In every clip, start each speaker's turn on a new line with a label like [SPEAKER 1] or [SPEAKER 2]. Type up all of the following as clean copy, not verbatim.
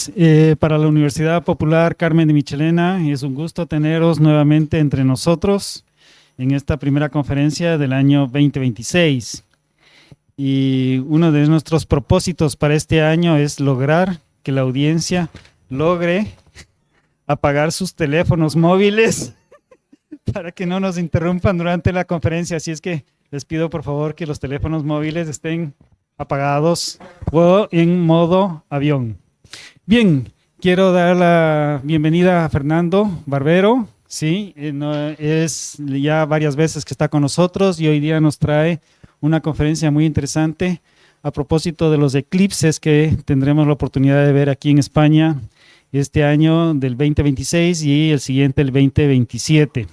[SPEAKER 1] días. Para la Universidad Popular Carmen de Michelena, es un gusto teneros nuevamente entre nosotros en esta primera conferencia del año 2026. Y uno de nuestros propósitos para este año es lograr que la audiencia logre apagar sus teléfonos móviles para que no nos interrumpan durante la conferencia. Así es que les pido por favor que los teléfonos móviles estén apagados o en modo avión. Bien, quiero dar la bienvenida a Fernando Barbero. Sí, es ya varias veces que está con nosotros y hoy día nos trae una conferencia muy interesante a propósito de los eclipses que tendremos la oportunidad de ver aquí en España este año del 2026 y el siguiente el 2027.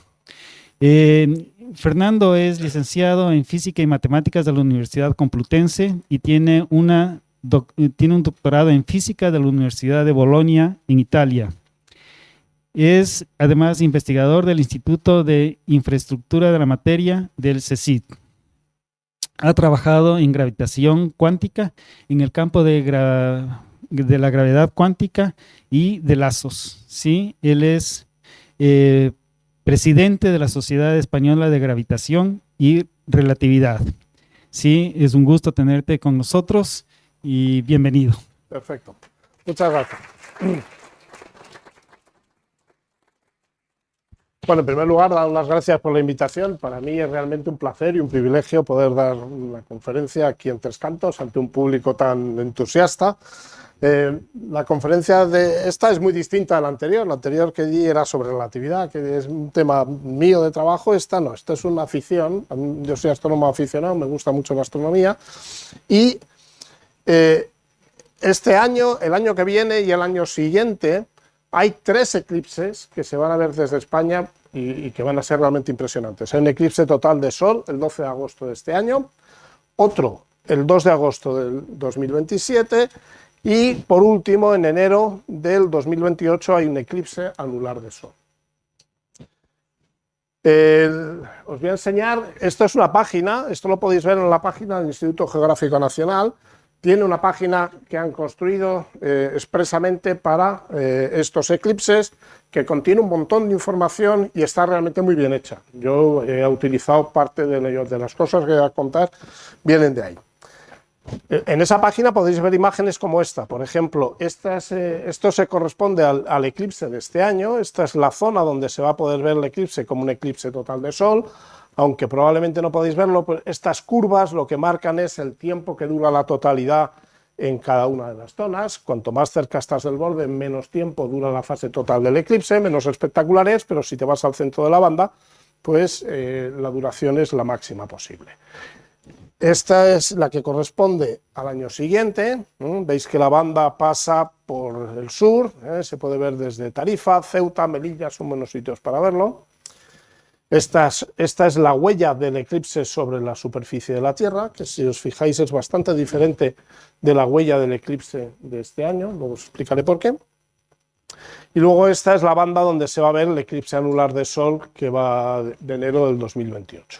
[SPEAKER 1] Fernando es licenciado en Física y Matemáticas de la Universidad Complutense y tiene un doctorado en Física de la Universidad de Bolonia, en Italia. Es además investigador del Instituto de Infraestructura de la Materia del CSIC. Ha trabajado en gravitación cuántica, en el campo de la gravedad cuántica y de lazos. ¿Sí? Él es presidente de la Sociedad Española de Gravitación y Relatividad. Sí, es un gusto tenerte con nosotros y bienvenido.
[SPEAKER 2] Perfecto. Muchas gracias. Bueno, en primer lugar, dar las gracias por la invitación. Para mí es realmente un placer y un privilegio poder dar una conferencia aquí en Tres Cantos ante un público tan entusiasta. La conferencia de esta es muy distinta a la anterior que di era sobre relatividad, que es un tema mío de trabajo. Esta no, esta es una afición. Yo soy astrónomo aficionado, me gusta mucho la astronomía y este año, el año que viene y el año siguiente hay 3 eclipses que se van a ver desde España y que van a ser realmente impresionantes. Hay un eclipse total de Sol el 12 de agosto de este año, otro el 2 de agosto del 2027 y por último en enero del 2028 hay un eclipse anular de Sol. Os voy a enseñar, esto es una página, esto lo podéis ver en la página del Instituto Geográfico Nacional. Tiene una página que han construido expresamente para estos eclipses, que contiene un montón de información y está realmente muy bien hecha. Yo he utilizado parte de las cosas que voy a contar, vienen de ahí. En esa página podéis ver imágenes como esta. Por ejemplo, esto se corresponde al eclipse de este año. Esta es la zona donde se va a poder ver el eclipse como un eclipse total de Sol. Aunque probablemente no podéis verlo, pues estas curvas lo que marcan es el tiempo que dura la totalidad en cada una de las zonas. Cuanto más cerca estás del borde, menos tiempo dura la fase total del eclipse, menos espectacular es, pero si te vas al centro de la banda, pues la duración es la máxima posible. Esta es la que corresponde al año siguiente. Veis que la banda pasa por el sur, se puede ver desde Tarifa, Ceuta, Melilla, son buenos sitios para verlo. Esta es la huella del eclipse sobre la superficie de la Tierra, que si os fijáis es bastante diferente de la huella del eclipse de este año, luego os explicaré por qué. Y luego esta es la banda donde se va a ver el eclipse anular de Sol que va de enero del 2028.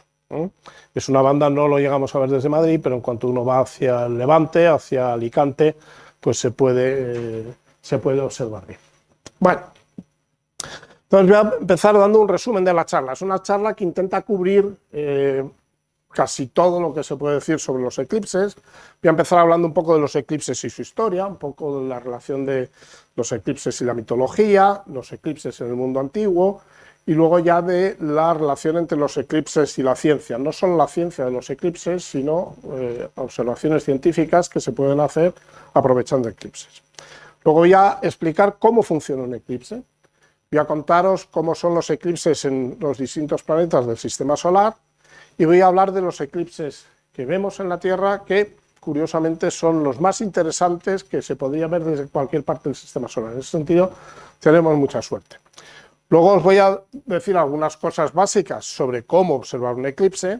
[SPEAKER 2] Es una banda, no lo llegamos a ver desde Madrid, pero en cuanto uno va hacia el Levante, hacia Alicante, pues se puede observar bien. Bueno. Entonces voy a empezar dando un resumen de la charla. Es una charla que intenta cubrir casi todo lo que se puede decir sobre los eclipses. Voy a empezar hablando un poco de los eclipses y su historia, un poco de la relación de los eclipses y la mitología, los eclipses en el mundo antiguo, y luego ya de la relación entre los eclipses y la ciencia. No solo la ciencia de los eclipses, sino observaciones científicas que se pueden hacer aprovechando eclipses. Luego voy a explicar cómo funciona un eclipse. Voy a contaros cómo son los eclipses en los distintos planetas del sistema solar y voy a hablar de los eclipses que vemos en la Tierra, que curiosamente son los más interesantes que se podría ver desde cualquier parte del sistema solar. En ese sentido tenemos mucha suerte. Luego os voy a decir algunas cosas básicas sobre cómo observar un eclipse.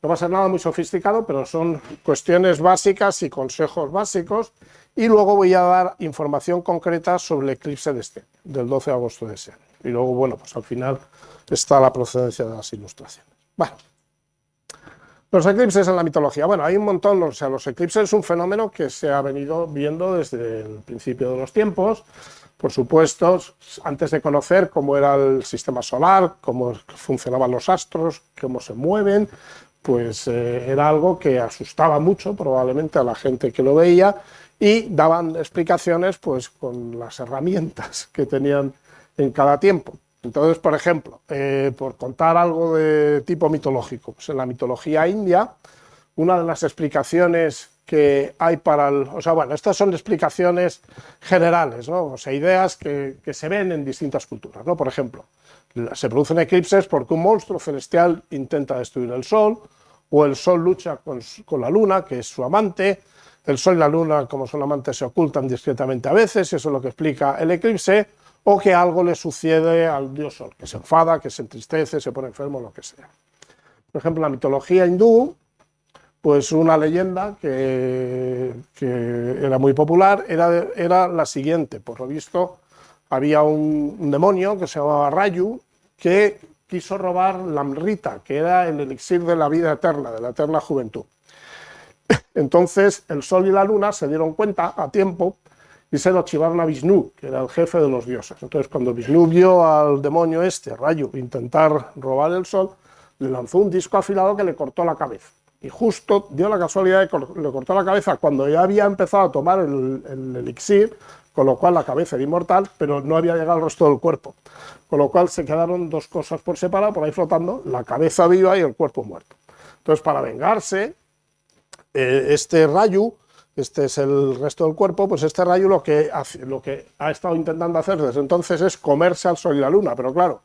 [SPEAKER 2] No va a ser nada muy sofisticado, pero son cuestiones básicas y consejos básicos. Y luego voy a dar información concreta sobre el eclipse de este año, del 12 de agosto de ese año. Y luego, bueno, pues al final está la procedencia de las ilustraciones. Bueno, Los eclipses en la mitología. Bueno, hay un montón, o sea, los eclipses es un fenómeno que se ha venido viendo desde el principio de los tiempos. Por supuesto, antes de conocer cómo era el sistema solar, cómo funcionaban los astros, cómo se mueven, pues era algo que asustaba mucho probablemente a la gente que lo veía y daban explicaciones pues con las herramientas que tenían en cada tiempo. Entonces, por ejemplo, por contar algo de tipo mitológico, pues en la mitología india, una de las explicaciones que hay para el... O sea, bueno, estas son explicaciones generales, ¿no? O sea, ideas que se ven en distintas culturas, ¿no? Por ejemplo, se producen eclipses porque un monstruo celestial intenta destruir el Sol, o el Sol lucha con la Luna, que es su amante. El Sol y la Luna, como son amantes, se ocultan discretamente a veces, y eso es lo que explica el eclipse, o que algo le sucede al dios Sol, que se enfada, que se entristece, se pone enfermo, lo que sea. Por ejemplo, en la mitología hindú, pues una leyenda que era muy popular era la siguiente. Por lo visto, había un demonio que se llamaba Rayu, que quiso robar la Amrita, que era el elixir de la vida eterna, de la eterna juventud. Entonces, el Sol y la Luna se dieron cuenta a tiempo y se lo chivaron a Vishnu, que era el jefe de los dioses. Entonces, cuando Vishnu vio al demonio Rayu, intentar robar el Sol, le lanzó un disco afilado que le cortó la cabeza. Y justo dio la casualidad de que le cortó la cabeza cuando ya había empezado a tomar el elixir, con lo cual la cabeza era inmortal, pero no había llegado al resto del cuerpo. Con lo cual se quedaron dos cosas por separado, por ahí flotando, la cabeza viva y el cuerpo muerto. Entonces, para vengarse, Rayu, este es el resto del cuerpo, pues Rayu lo que ha estado intentando hacer desde entonces es comerse al Sol y la Luna, pero claro,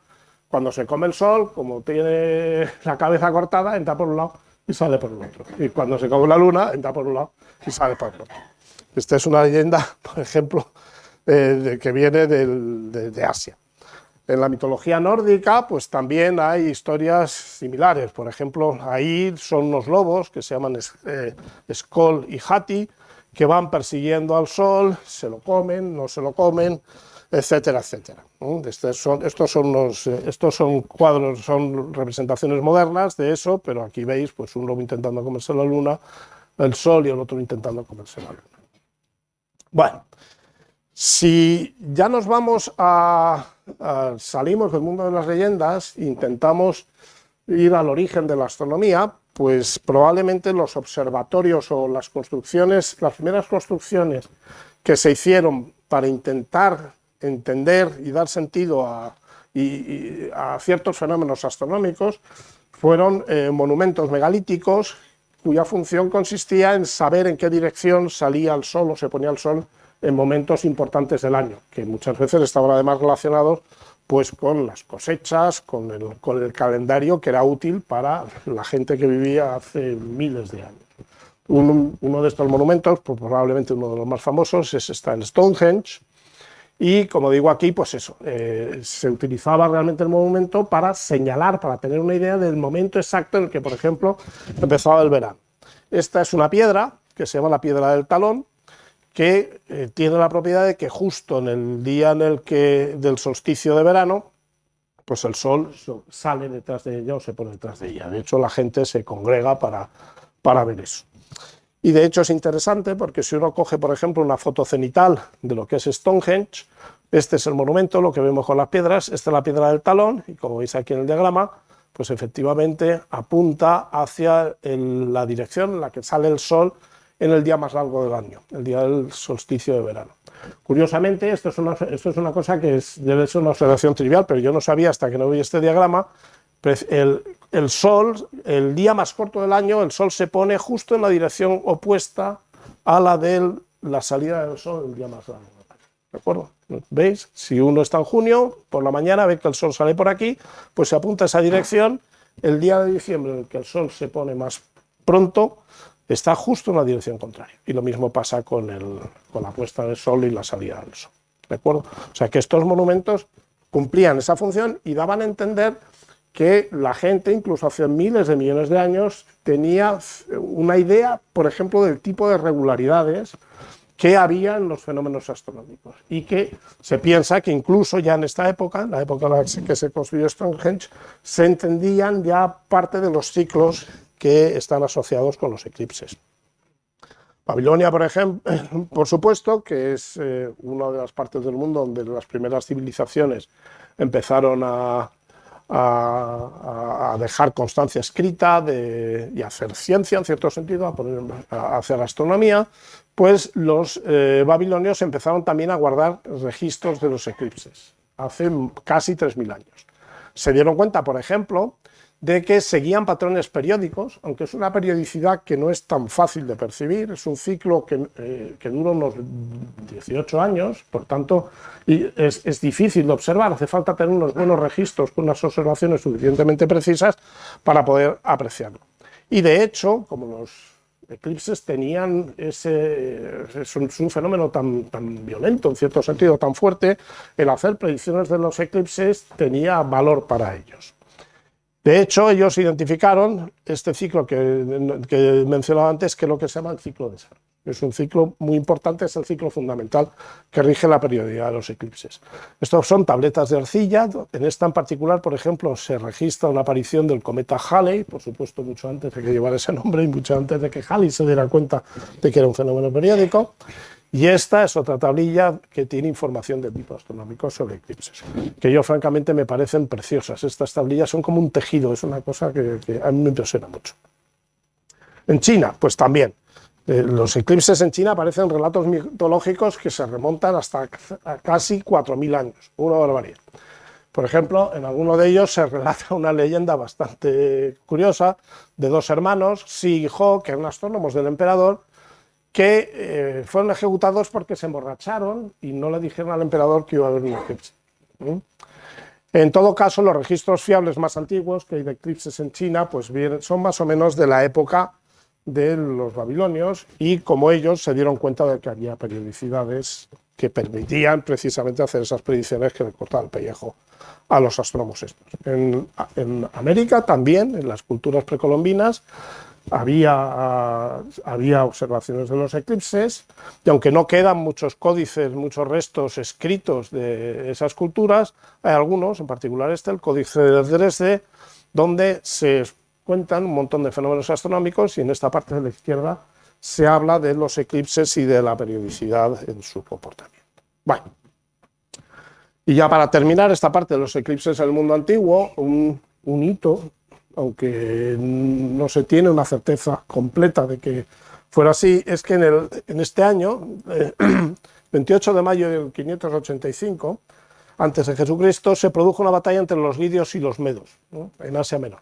[SPEAKER 2] cuando se come el Sol, como tiene la cabeza cortada, entra por un lado y sale por el otro. Y cuando se come la Luna, entra por un lado y sale por el otro. Esta es una leyenda, por ejemplo, que viene de Asia. En la mitología nórdica, pues también hay historias similares. Por ejemplo, ahí son unos lobos que se llaman Skoll y Hati, que van persiguiendo al Sol, se lo comen, no se lo comen, etcétera, etcétera. Estos son cuadros, son representaciones modernas de eso, pero aquí veis pues un lobo intentando comerse la Luna, el Sol y el otro intentando comerse la Luna. Bueno, si ya nos vamos salimos del mundo de las leyendas e intentamos ir al origen de la astronomía, pues probablemente los observatorios o las primeras construcciones que se hicieron para intentar entender y dar sentido a ciertos fenómenos astronómicos fueron monumentos megalíticos cuya función consistía en saber en qué dirección salía el Sol o se ponía el Sol en momentos importantes del año, que muchas veces estaban además relacionados pues, con las cosechas, con el calendario que era útil para la gente que vivía hace miles de años. Uno de estos monumentos, pues, probablemente uno de los más famosos, está en Stonehenge, y como digo aquí, pues eso, se utilizaba realmente el monumento para señalar, para tener una idea del momento exacto en el que, por ejemplo, empezaba el verano. Esta es una piedra que se llama la piedra del talón, que tiene la propiedad de que justo en el día del solsticio de verano, pues el Sol sale detrás de ella o se pone detrás de ella. De hecho, la gente se congrega para ver eso. Y de hecho es interesante porque si uno coge, por ejemplo, una foto cenital de lo que es Stonehenge, este es el monumento, lo que vemos con las piedras, esta es la piedra del talón, y como veis aquí en el diagrama, pues efectivamente apunta hacia la dirección en la que sale el Sol en el día más largo del año, el día del solsticio de verano. Curiosamente, esto es una cosa que debe ser una observación trivial, pero yo no sabía hasta que no vi este diagrama. El Sol, el día más corto del año, el Sol se pone justo en la dirección opuesta a la de la salida del Sol el día más largo del año. ¿De acuerdo? ¿Veis? Si uno está en junio, por la mañana ve que el Sol sale por aquí, pues se apunta a esa dirección. El día de diciembre, en el que el Sol se pone más pronto, está justo en la dirección contraria. Y lo mismo pasa con la puesta del Sol y la salida del Sol. ¿De acuerdo? O sea que estos monumentos cumplían esa función y daban a entender que la gente, incluso hace miles de millones de años, tenía una idea, por ejemplo, del tipo de regularidades que había en los fenómenos astronómicos. Y que se piensa que incluso ya en esta época, en la época en la que se construyó Stonehenge, se entendían ya parte de los ciclos que están asociados con los eclipses. Babilonia, por ejemplo, por supuesto, que es una de las partes del mundo donde las primeras civilizaciones empezaron a dejar constancia escrita y hacer ciencia, en cierto sentido, a hacer astronomía, pues los babilonios empezaron también a guardar registros de los eclipses, hace casi 3000 años. Se dieron cuenta, por ejemplo, de que seguían patrones periódicos, aunque es una periodicidad que no es tan fácil de percibir, es un ciclo que dura unos 18 años, por tanto es difícil de observar, hace falta tener unos buenos registros con unas observaciones suficientemente precisas para poder apreciarlo. Y de hecho, como los eclipses tenían es un fenómeno tan violento, en cierto sentido tan fuerte, el hacer predicciones de los eclipses tenía valor para ellos. De hecho, ellos identificaron este ciclo que mencionaba antes, que es lo que se llama el ciclo de Sar. Es un ciclo muy importante, es el ciclo fundamental que rige la periodicidad de los eclipses. Estos son tabletas de arcilla. En esta en particular, por ejemplo, se registra una aparición del cometa Halley, por supuesto mucho antes de que llevara ese nombre y mucho antes de que Halley se diera cuenta de que era un fenómeno periódico. Y esta es otra tablilla que tiene información de tipo astronómico sobre eclipses, que yo francamente me parecen preciosas. Estas tablillas son como un tejido, es una cosa que a mí me impresiona mucho. En China, pues también. Los eclipses en China aparecen relatos mitológicos que se remontan hasta casi 4000 años, una barbaridad. Por ejemplo, en alguno de ellos se relata una leyenda bastante curiosa de dos hermanos, Si y Jo, que eran astrónomos del emperador, que fueron ejecutados porque se emborracharon y no le dijeron al emperador que iba a haber un eclipse. En todo caso, los registros fiables más antiguos que hay de eclipses en China pues son más o menos de la época de los babilonios, y como ellos se dieron cuenta de que había periodicidades que permitían precisamente hacer esas predicciones que le cortaban el pellejo a los astrónomos estos. En América también, en las culturas precolombinas, había observaciones de los eclipses, y aunque no quedan muchos códices, muchos restos escritos de esas culturas, hay algunos, en particular el Códice de Dresde, donde se cuentan un montón de fenómenos astronómicos, y en esta parte de la izquierda se habla de los eclipses y de la periodicidad en su comportamiento. Bueno, y ya para terminar esta parte de los eclipses en el mundo antiguo, un hito, aunque no se tiene una certeza completa de que fuera así, es que en este año, 28 de mayo de 585, antes de Jesucristo, se produjo una batalla entre los lidios y los medos, ¿no?, en Asia Menor.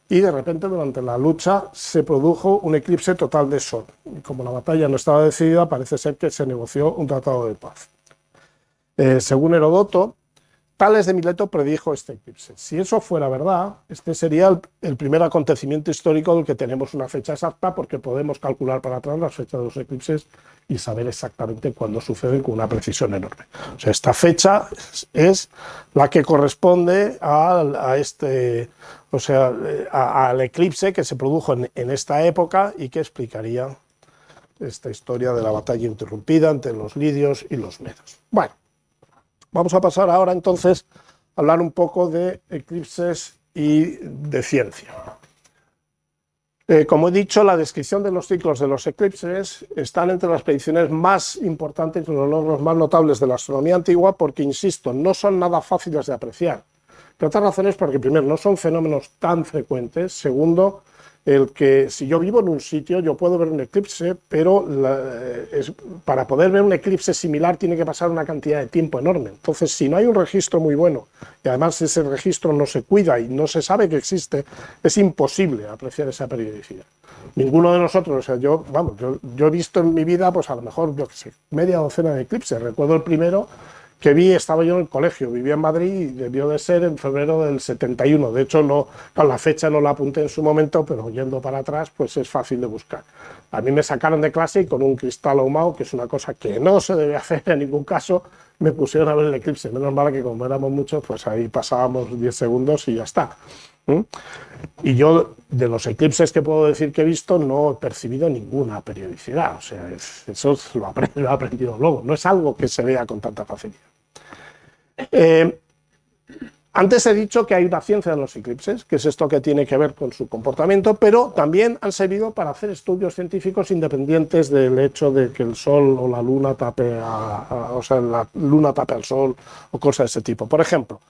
[SPEAKER 2] Y de repente, durante la lucha, se produjo un eclipse total de sol. Y como la batalla no estaba decidida, parece ser que se negoció un tratado de paz. Según Heródoto, Tales de Mileto predijo este eclipse. Si eso fuera verdad, este sería el primer acontecimiento histórico del que tenemos una fecha exacta, porque podemos calcular para atrás las fechas de los eclipses y saber exactamente cuándo suceden con una precisión enorme. O sea, esta fecha es la que corresponde al eclipse que se produjo en esta época y que explicaría esta historia de la batalla interrumpida entre los lidios y los medos. Bueno, vamos a pasar ahora entonces a hablar un poco de eclipses y de ciencia. Como he dicho, la descripción de los ciclos de los eclipses están entre las predicciones más importantes y los logros más notables de la astronomía antigua, porque, insisto, no son nada fáciles de apreciar. Por otras razones, porque primero, no son fenómenos tan frecuentes. Segundo, el que si yo vivo en un sitio, yo puedo ver un eclipse, pero para poder ver un eclipse similar tiene que pasar una cantidad de tiempo enorme. Entonces, si no hay un registro muy bueno, y además ese registro no se cuida y no se sabe que existe, es imposible apreciar esa periodicidad. Ninguno de nosotros, o sea, yo he visto en mi vida, pues a lo mejor, yo qué sé, media docena de eclipses. Recuerdo el primero que vi, estaba yo en el colegio, vivía en Madrid y debió de ser en febrero del 71. De hecho, la fecha no la apunté en su momento, pero yendo para atrás, pues es fácil de buscar. A mí me sacaron de clase y con un cristal ahumado, que es una cosa que no se debe hacer en ningún caso, me pusieron a ver el eclipse. Menos mal que como éramos muchos, pues ahí pasábamos 10 segundos y ya está. Y yo, de los eclipses que puedo decir que he visto, no he percibido ninguna periodicidad. O sea, eso lo he aprendido luego. No es algo que se vea con tanta facilidad. Antes he dicho que hay una ciencia en los eclipses, que es esto que tiene que ver con su comportamiento, pero también han servido para hacer estudios científicos independientes del hecho de que el Sol o la Luna tape o sea, la Luna tape al Sol o cosas de ese tipo. Por ejemplo,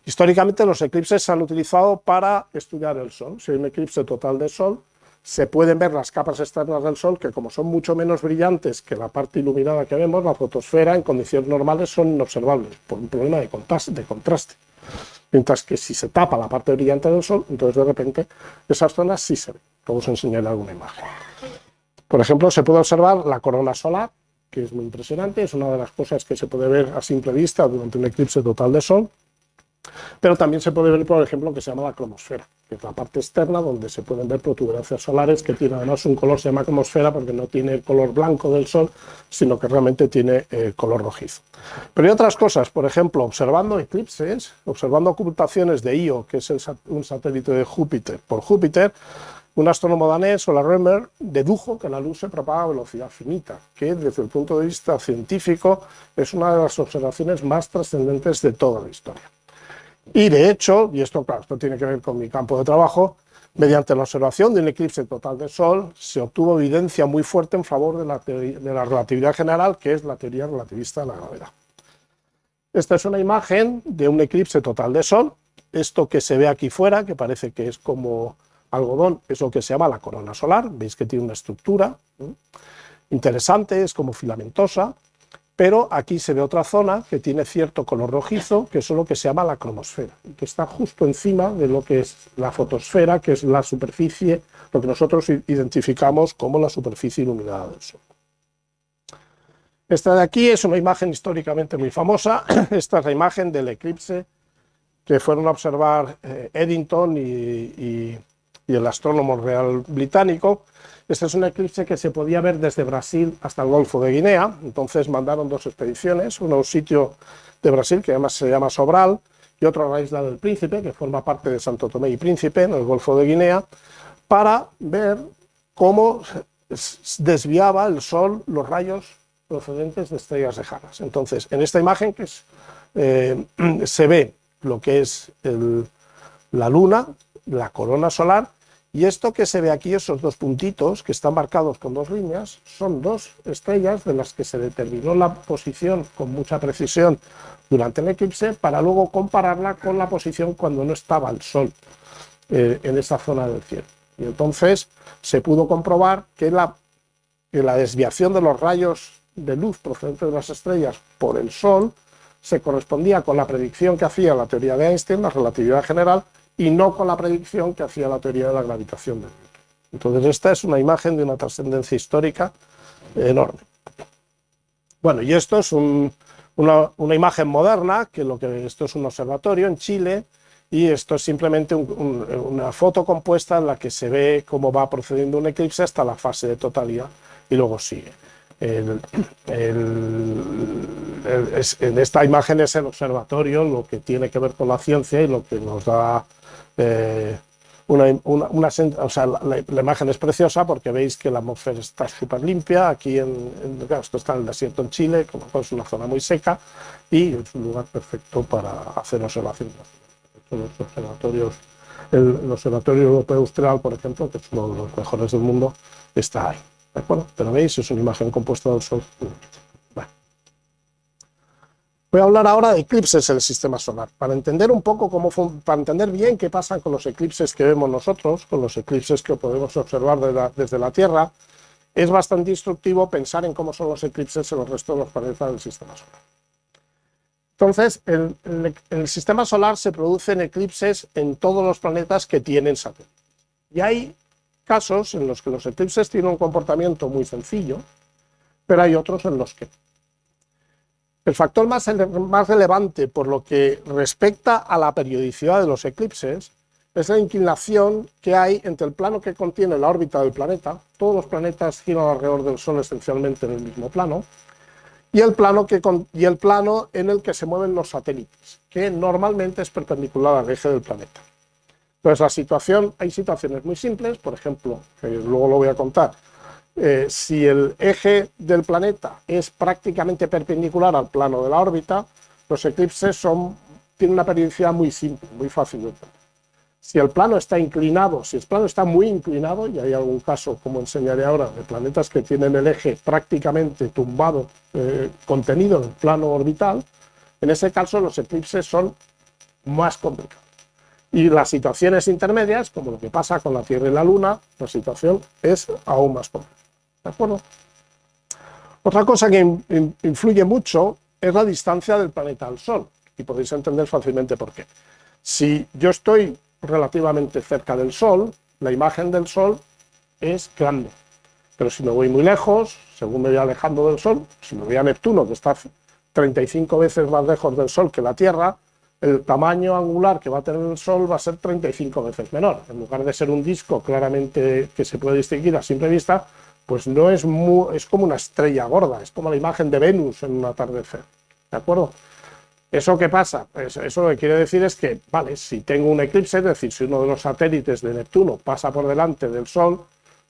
[SPEAKER 2] históricamente los eclipses se han utilizado para estudiar el Sol. Si hay un eclipse total de Sol, se pueden ver las capas externas del Sol, que como son mucho menos brillantes que la parte iluminada que vemos, la fotosfera en condiciones normales son inobservables, por un problema de contraste. Mientras que si se tapa la parte brillante del Sol, entonces de repente esas zonas sí se ven. Vamos a enseñarle alguna imagen. Por ejemplo, se puede observar la corona solar, que es muy impresionante, es una de las cosas que se puede ver a simple vista durante un eclipse total de Sol, pero también se puede ver, por ejemplo, lo que se llama la cromosfera, que es la parte externa donde se pueden ver protuberancias solares, que tiene además un color, se llama cromosfera, porque no tiene el color blanco del Sol, sino que realmente tiene color rojizo. Pero hay otras cosas, por ejemplo, observando eclipses, observando ocultaciones de Io, que es un satélite de Júpiter, por Júpiter, un astrónomo danés, Ola Rømer, dedujo que la luz se propaga a velocidad finita, que desde el punto de vista científico es una de las observaciones más trascendentes de toda la historia. Y de hecho, y esto claro, esto tiene que ver con mi campo de trabajo, mediante la observación de un eclipse total de Sol se obtuvo evidencia muy fuerte en favor de la relatividad general, que es la teoría relativista de la gravedad. Esta es una imagen de un eclipse total de Sol. Esto que se ve aquí fuera, que parece que es como algodón, es lo que se llama la corona solar. Veis que tiene una estructura interesante, es como filamentosa. Pero aquí se ve otra zona que tiene cierto color rojizo, que es lo que se llama la cromosfera, que está justo encima de lo que es la fotosfera, que es la superficie, lo que nosotros identificamos como la superficie iluminada del Sol. Esta de aquí es una imagen históricamente muy famosa. Esta es la imagen del eclipse que fueron a observar Eddington y el astrónomo real británico. Este es un eclipse que se podía ver desde Brasil hasta el Golfo de Guinea. Entonces mandaron dos expediciones, una a un sitio de Brasil que además se llama Sobral y otra a la isla del Príncipe, que forma parte de Santo Tomé y Príncipe, en el Golfo de Guinea, para ver cómo desviaba el Sol los rayos procedentes de estrellas lejanas. Entonces, en esta imagen se ve lo que es la Luna, la corona solar. Y esto que se ve aquí, esos dos puntitos que están marcados con dos líneas, son dos estrellas de las que se determinó la posición con mucha precisión durante el eclipse para luego compararla con la posición cuando no estaba el Sol en esa zona del cielo. Y entonces se pudo comprobar que la desviación de los rayos de luz procedentes de las estrellas por el Sol se correspondía con la predicción que hacía la teoría de Einstein, la relatividad general, y no con la predicción que hacía la teoría de la gravitación de Newton. Entonces esta es una imagen de una trascendencia histórica enorme. Bueno, y esto es una imagen moderna, esto es un observatorio en Chile, y esto es simplemente una foto compuesta en la que se ve cómo va procediendo un eclipse hasta la fase de totalidad, y luego sigue. En esta imagen es el observatorio, lo que tiene que ver con la ciencia y lo que nos da o sea, la imagen es preciosa porque veis que la atmósfera está súper limpia. Aquí claro, esto está en el desierto en Chile, como es una zona muy seca y es un lugar perfecto para hacer observaciones. Los observatorios, el Observatorio Europeo Austral, por ejemplo, que es uno de los mejores del mundo, está ahí. ¿De acuerdo? Pero veis, es una imagen compuesta del Sol. Bueno. Voy a hablar ahora de eclipses en el sistema solar, para entender un poco para entender bien qué pasa con los eclipses que vemos nosotros, con los eclipses que podemos observar desde la Tierra. Es bastante instructivo pensar en cómo son los eclipses en el resto de los planetas del sistema solar. Entonces, en el sistema solar se producen eclipses en todos los planetas que tienen satélites. Y hay casos en los que los eclipses tienen un comportamiento muy sencillo, pero hay otros en los que no. El factor más relevante por lo que respecta a la periodicidad de los eclipses es la inclinación que hay entre el plano que contiene la órbita del planeta. Todos los planetas giran alrededor del Sol esencialmente en el mismo plano, y el plano en el que se mueven los satélites, que normalmente es perpendicular al eje del planeta. Entonces hay situaciones muy simples, por ejemplo, que luego lo voy a contar. Si el eje del planeta es prácticamente perpendicular al plano de la órbita, los eclipses son tiene una periodicidad muy simple, muy fácil de entender. Si el plano está inclinado, si el plano está muy inclinado, y hay algún caso, como enseñaré ahora, de planetas que tienen el eje prácticamente tumbado, contenido en el plano orbital, en ese caso los eclipses son más complicados. Y las situaciones intermedias, como lo que pasa con la Tierra y la Luna, la situación es aún más compleja. ¿De acuerdo? Otra cosa que influye mucho es la distancia del planeta al Sol, y podéis entender fácilmente por qué. Si yo estoy relativamente cerca del Sol, la imagen del Sol es grande, pero si me voy muy lejos, según me voy alejando del Sol, si me voy a Neptuno, que está 35 veces más lejos del Sol que la Tierra, el tamaño angular que va a tener el Sol va a ser 35 veces menor. En lugar de ser un disco claramente que se puede distinguir a simple vista, pues no es es como una estrella gorda, es como la imagen de Venus en un atardecer. ¿De acuerdo? ¿Eso qué pasa? Pues eso lo que quiere decir es que, vale, si tengo un eclipse, es decir, si uno de los satélites de Neptuno pasa por delante del Sol,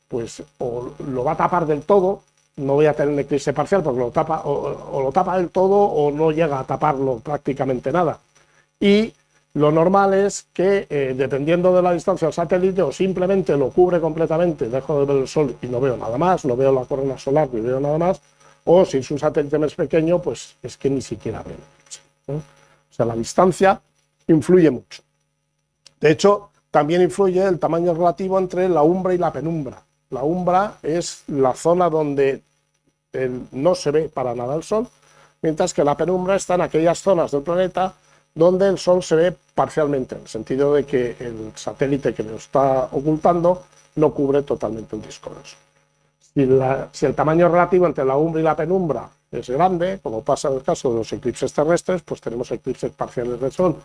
[SPEAKER 2] pues o lo va a tapar del todo, no voy a tener un eclipse parcial porque lo tapa, o lo tapa del todo o no llega a taparlo prácticamente nada. Y lo normal es que, dependiendo de la distancia del satélite, o simplemente lo cubre completamente, dejo de ver el Sol y no veo nada más, no veo la corona solar ni veo nada más, o si es un satélite más pequeño, pues es que ni siquiera veo. O sea, la distancia influye mucho. De hecho, también influye el tamaño relativo entre la umbra y la penumbra. La umbra es la zona donde no se ve para nada el Sol, mientras que la penumbra está en aquellas zonas del planeta donde el Sol se ve parcialmente, en el sentido de que el satélite que lo está ocultando no cubre totalmente el disco del Sol. Si el tamaño relativo entre la umbra y la penumbra es grande, como pasa en el caso de los eclipses terrestres, pues tenemos eclipses parciales del Sol,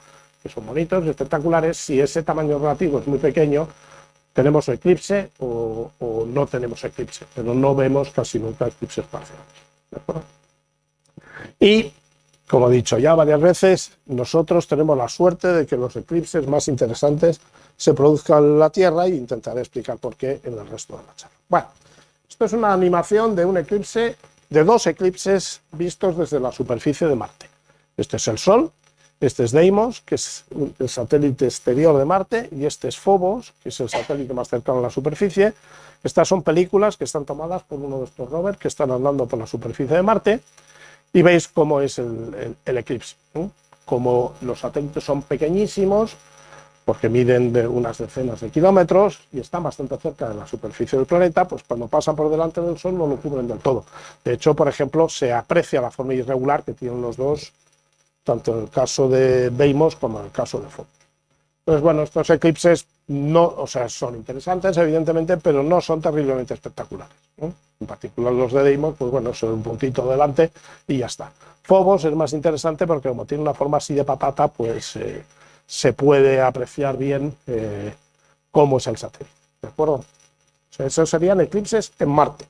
[SPEAKER 2] que son bonitos y espectaculares. Si ese tamaño relativo es muy pequeño, tenemos eclipse o no tenemos eclipse, pero no vemos casi nunca eclipses parciales. ¿De acuerdo? Y, como he dicho ya varias veces, nosotros tenemos la suerte de que los eclipses más interesantes se produzcan en la Tierra, e intentaré explicar por qué en el resto de la charla. Bueno, esto es una animación de un eclipse, de dos eclipses vistos desde la superficie de Marte. Este es el Sol, este es Deimos, que es el satélite exterior de Marte, y este es Phobos, que es el satélite más cercano a la superficie. Estas son películas que están tomadas por uno de estos rovers que están andando por la superficie de Marte, y veis cómo es el eclipse. Como los satélites son pequeñísimos, porque miden de unas decenas de kilómetros y están bastante cerca de la superficie del planeta, pues cuando pasan por delante del Sol no lo cubren del todo. De hecho, por ejemplo, se aprecia la forma irregular que tienen los dos, tanto en el caso de Deimos como en el caso de Phobos. Entonces, bueno, estos eclipses son interesantes, evidentemente, pero no son terriblemente espectaculares, ¿no? En particular los de Deimos, pues bueno, son un puntito delante y ya está. Phobos es más interesante porque como tiene una forma así de patata, pues se puede apreciar bien cómo es el satélite. ¿De acuerdo? O sea, esos serían eclipses en Marte.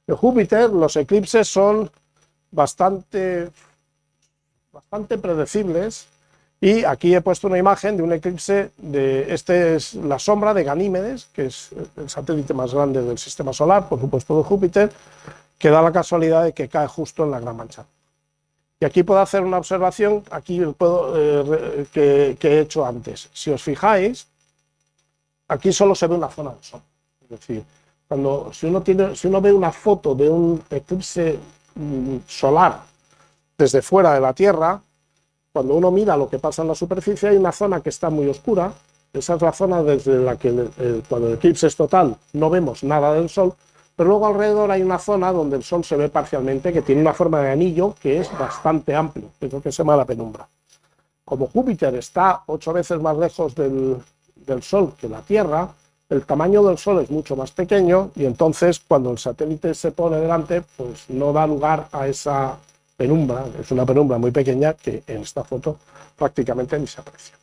[SPEAKER 2] En Júpiter los eclipses son bastante predecibles, y aquí he puesto una imagen de un eclipse, este es la sombra de Ganímedes, que es el satélite más grande del sistema solar, por supuesto de Júpiter, que da la casualidad de que cae justo en la Gran Mancha. Y aquí puedo hacer una observación que he hecho antes. Si os fijáis, aquí solo se ve una zona del Sol. Es decir, si uno ve una foto de un eclipse solar desde fuera de la Tierra, cuando uno mira lo que pasa en la superficie, hay una zona que está muy oscura. Esa es la zona desde la que cuando el eclipse es total no vemos nada del Sol, pero luego alrededor hay una zona donde el Sol se ve parcialmente, que tiene una forma de anillo que es bastante amplio, que es lo que se llama la penumbra. Como Júpiter está 8 veces más lejos del Sol que la Tierra, el tamaño del Sol es mucho más pequeño, y entonces cuando el satélite se pone delante, pues no da lugar a esa penumbra. Es una penumbra muy pequeña que en esta foto prácticamente ni se aprecia.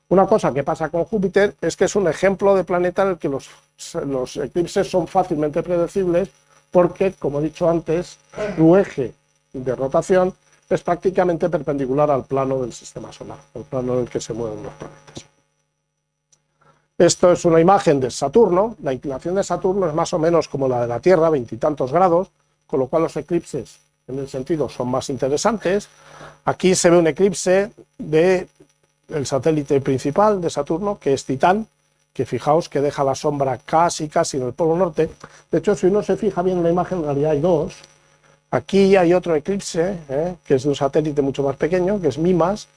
[SPEAKER 2] Una cosa que pasa con Júpiter es que es un ejemplo de planeta en el que los eclipses son fácilmente predecibles, porque, como he dicho antes, su eje de rotación es prácticamente perpendicular al plano del sistema solar, el plano en el que se mueven los planetas. Esto es una imagen de Saturno. La inclinación de Saturno es más o menos como la de la Tierra, 20 y tantos grados, con lo cual los eclipses en el sentido son más interesantes. Aquí se ve un eclipse del satélite principal de Saturno, que es Titán, que fijaos que deja la sombra casi en el polo norte. De hecho, si uno se fija bien en la imagen, en realidad hay dos. Aquí hay otro eclipse, que es de un satélite mucho más pequeño, que es Mimas,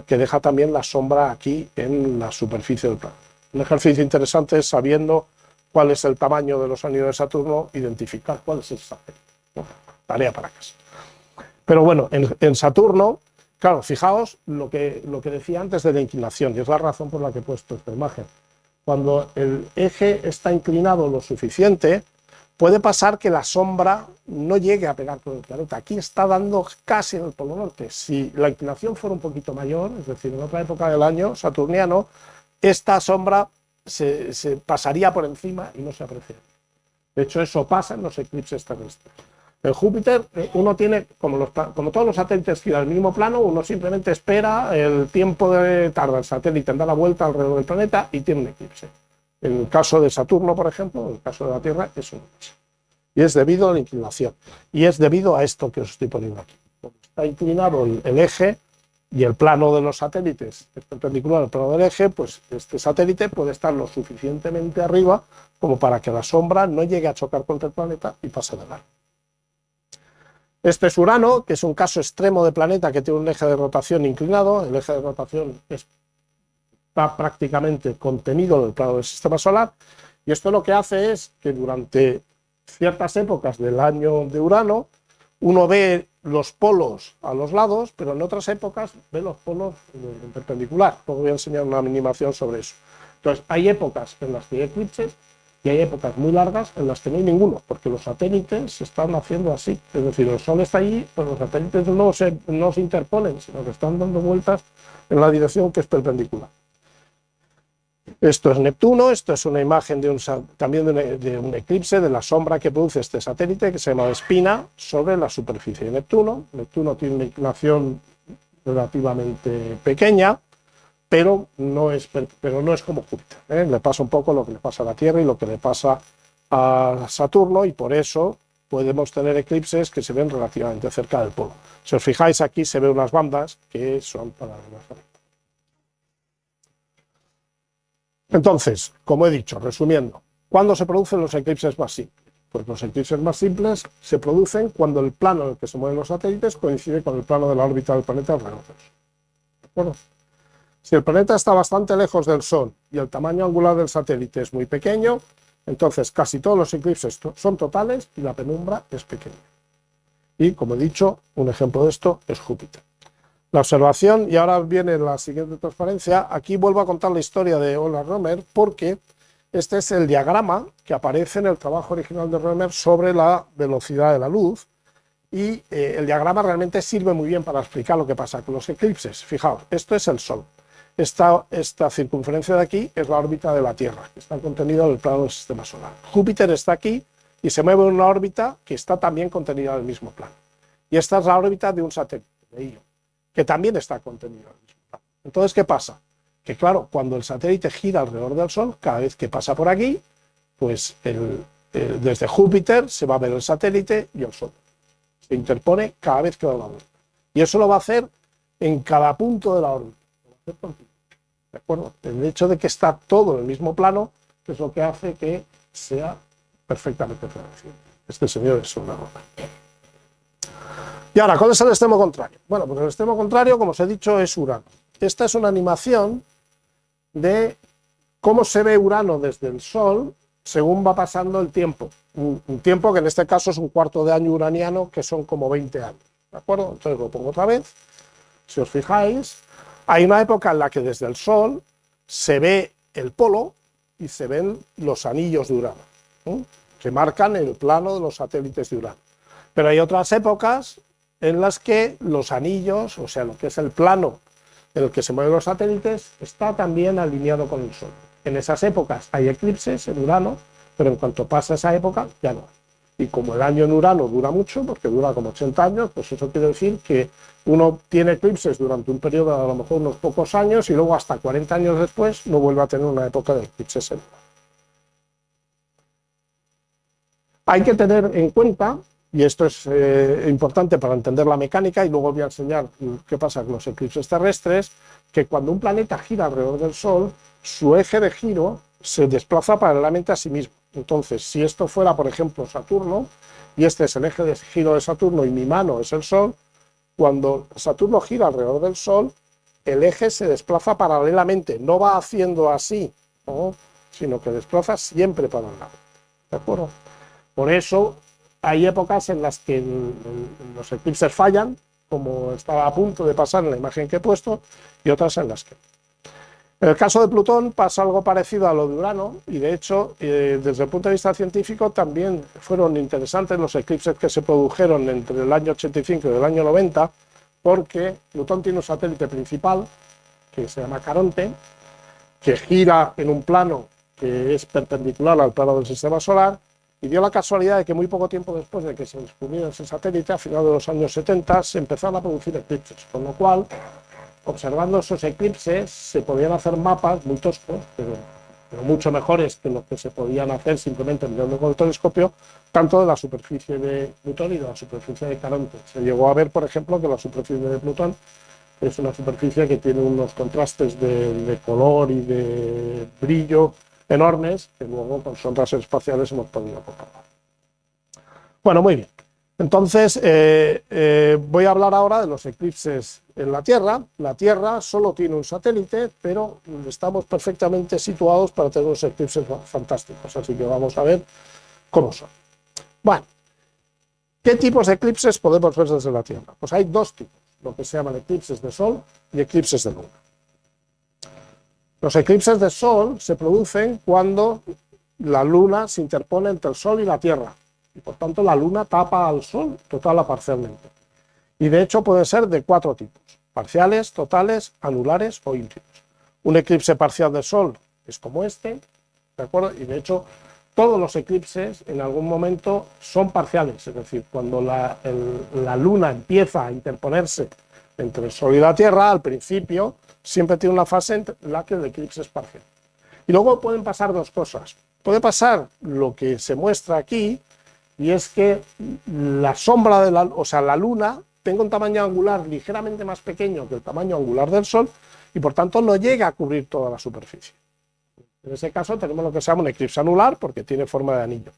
[SPEAKER 2] que deja también la sombra aquí en la superficie del planeta. Un ejercicio interesante es, sabiendo cuál es el tamaño de los anillos de Saturno, identificar cuál es el satélite. Tarea para casa. Pero bueno, en Saturno, claro, fijaos lo que decía antes de la inclinación, y es la razón por la que he puesto esta imagen. Cuando el eje está inclinado lo suficiente, puede pasar que la sombra no llegue a pegar con el planeta. Aquí está dando casi en el polo norte. Si la inclinación fuera un poquito mayor, es decir, en otra época del año saturniano, esta sombra se pasaría por encima y no se apreciaría. De hecho, eso pasa en los eclipses terrestres. En Júpiter, uno tiene, como todos los satélites giran al mismo plano, uno simplemente espera el tiempo que tarda el satélite en dar la vuelta alrededor del planeta y tiene un eclipse. En el caso de Saturno, por ejemplo, en el caso de la Tierra, eso no pasa. Y es debido a la inclinación. Y es debido a esto que os estoy poniendo aquí. Como está inclinado el eje y el plano de los satélites es perpendicular al plano del eje, pues este satélite puede estar lo suficientemente arriba como para que la sombra no llegue a chocar contra el planeta y pase de largo. Este es Urano, que es un caso extremo de planeta que tiene un eje de rotación inclinado. El eje de rotación está prácticamente contenido en el plano del sistema solar, y esto lo que hace es que durante ciertas épocas del año de Urano uno ve los polos a los lados, pero en otras épocas ve los polos en perpendicular. Luego voy a enseñar una animación sobre eso. Entonces, hay épocas en las que hay eclipses y hay épocas muy largas en las que no hay ninguno, porque los satélites se están haciendo así. Es decir, el Sol está allí, pero los satélites no se interponen, sino que están dando vueltas en la dirección que es perpendicular. Esto es Neptuno. Esto es una imagen también de un eclipse, de la sombra que produce este satélite, que se llama espina, sobre la superficie de Neptuno. Neptuno tiene una inclinación relativamente pequeña, pero no es como Júpiter. Le pasa un poco lo que le pasa a la Tierra y lo que le pasa a Saturno, y por eso podemos tener eclipses que se ven relativamente cerca del polo. Si os fijáis, aquí se ven unas bandas que son para las... Entonces, como he dicho, resumiendo, ¿cuándo se producen los eclipses más simples? Pues los eclipses más simples se producen cuando el plano en el que se mueven los satélites coincide con el plano de la órbita del planeta alrededor del Sol. ¿De acuerdo? Si el planeta está bastante lejos del Sol y el tamaño angular del satélite es muy pequeño, entonces casi todos los eclipses son totales y la penumbra es pequeña. Y, como he dicho, un ejemplo de esto es Júpiter. La observación, y ahora viene la siguiente transparencia, aquí vuelvo a contar la historia de Euler Roemer, porque este es el diagrama que aparece en el trabajo original de Roemer sobre la velocidad de la luz, y el diagrama realmente sirve muy bien para explicar lo que pasa con los eclipses. Fijaos, esto es el Sol. Esta circunferencia de aquí es la órbita de la Tierra, que está contenida en el plano del sistema solar. Júpiter está aquí y se mueve en una órbita que está también contenida en el mismo plano. Y esta es la órbita de un satélite, de Io, que también está contenido en el mismo plano. Entonces, ¿qué pasa? Que claro, cuando el satélite gira alrededor del Sol, cada vez que pasa por aquí, pues desde Júpiter se va a ver el satélite y el Sol. Se interpone cada vez que da la vuelta. Y eso lo va a hacer en cada punto de la órbita. ¿De acuerdo? El hecho de que está todo en el mismo plano es lo que hace que sea perfectamente predecible. Este señor es una roca. Y ahora, ¿cuál es el extremo contrario? Bueno, pues el extremo contrario, como os he dicho, es Urano. Esta es una animación de cómo se ve Urano desde el Sol según va pasando el tiempo. Un tiempo que en este caso es un cuarto de año uraniano, que son como 20 años. ¿De acuerdo? Entonces lo pongo otra vez. Si os fijáis, hay una época en la que desde el Sol se ve el polo y se ven los anillos de Urano, ¿no?, que marcan el plano de los satélites de Urano. Pero hay otras épocas en las que los anillos, o sea, lo que es el plano en el que se mueven los satélites, está también alineado con el Sol. En esas épocas hay eclipses en Urano, pero en cuanto pasa esa época, ya no hay. Y como el año en Urano dura mucho, porque dura como 80 años, pues eso quiere decir que uno tiene eclipses durante un periodo de a lo mejor unos pocos años y luego hasta 40 años después no vuelve a tener una época de eclipses en Urano. Hay que tener en cuenta y esto es importante para entender la mecánica, y luego voy a enseñar qué pasa con los eclipses terrestres, que cuando un planeta gira alrededor del Sol, su eje de giro se desplaza paralelamente a sí mismo. Entonces, si esto fuera, por ejemplo, Saturno, y este es el eje de giro de Saturno y mi mano es el Sol, cuando Saturno gira alrededor del Sol, el eje se desplaza paralelamente, no va haciendo así, ¿no?, sino que desplaza siempre paralelamente. ¿De acuerdo? Por eso hay épocas en las que los eclipses fallan, como estaba a punto de pasar en la imagen que he puesto, y otras en las que. En el caso de Plutón pasa algo parecido a lo de Urano, y de hecho, desde el punto de vista científico, también fueron interesantes los eclipses que se produjeron entre el año 85 y el año 90, porque Plutón tiene un satélite principal, que se llama Caronte, que gira en un plano que es perpendicular al plano del sistema solar, y dio la casualidad de que muy poco tiempo después de que se descubriera ese satélite, a finales de los años 70, se empezaron a producir eclipses, con lo cual, observando esos eclipses, se podían hacer mapas muy toscos, pero mucho mejores que los que se podían hacer simplemente mirando con el telescopio, tanto de la superficie de Plutón y de la superficie de Caronte. Se llegó a ver, por ejemplo, que la superficie de Plutón es una superficie que tiene unos contrastes de color y de brillo enormes, que luego con sondas espaciales hemos podido comprobar. Bueno, muy bien. Entonces, voy a hablar ahora de los eclipses en la Tierra. La Tierra solo tiene un satélite, pero estamos perfectamente situados para tener unos eclipses fantásticos, así que vamos a ver cómo son. Bueno, ¿qué tipos de eclipses podemos ver desde la Tierra? Pues hay dos tipos, lo que se llaman eclipses de Sol y eclipses de Luna. Los eclipses de Sol se producen cuando la Luna se interpone entre el Sol y la Tierra, y por tanto la Luna tapa al Sol total o parcialmente. Y de hecho pueden ser de cuatro tipos: parciales, totales, anulares o híbridos. Un eclipse parcial de Sol es como este, ¿de acuerdo? Y de hecho todos los eclipses en algún momento son parciales, es decir, cuando la Luna empieza a interponerse entre el Sol y la Tierra, al principio siempre tiene una fase en la que el eclipse es parcial. Y luego pueden pasar dos cosas. Puede pasar lo que se muestra aquí, y es que la sombra de la Luna tenga un tamaño angular ligeramente más pequeño que el tamaño angular del Sol, y por tanto no llega a cubrir toda la superficie. En ese caso tenemos lo que se llama un eclipse anular, porque tiene forma de anillo.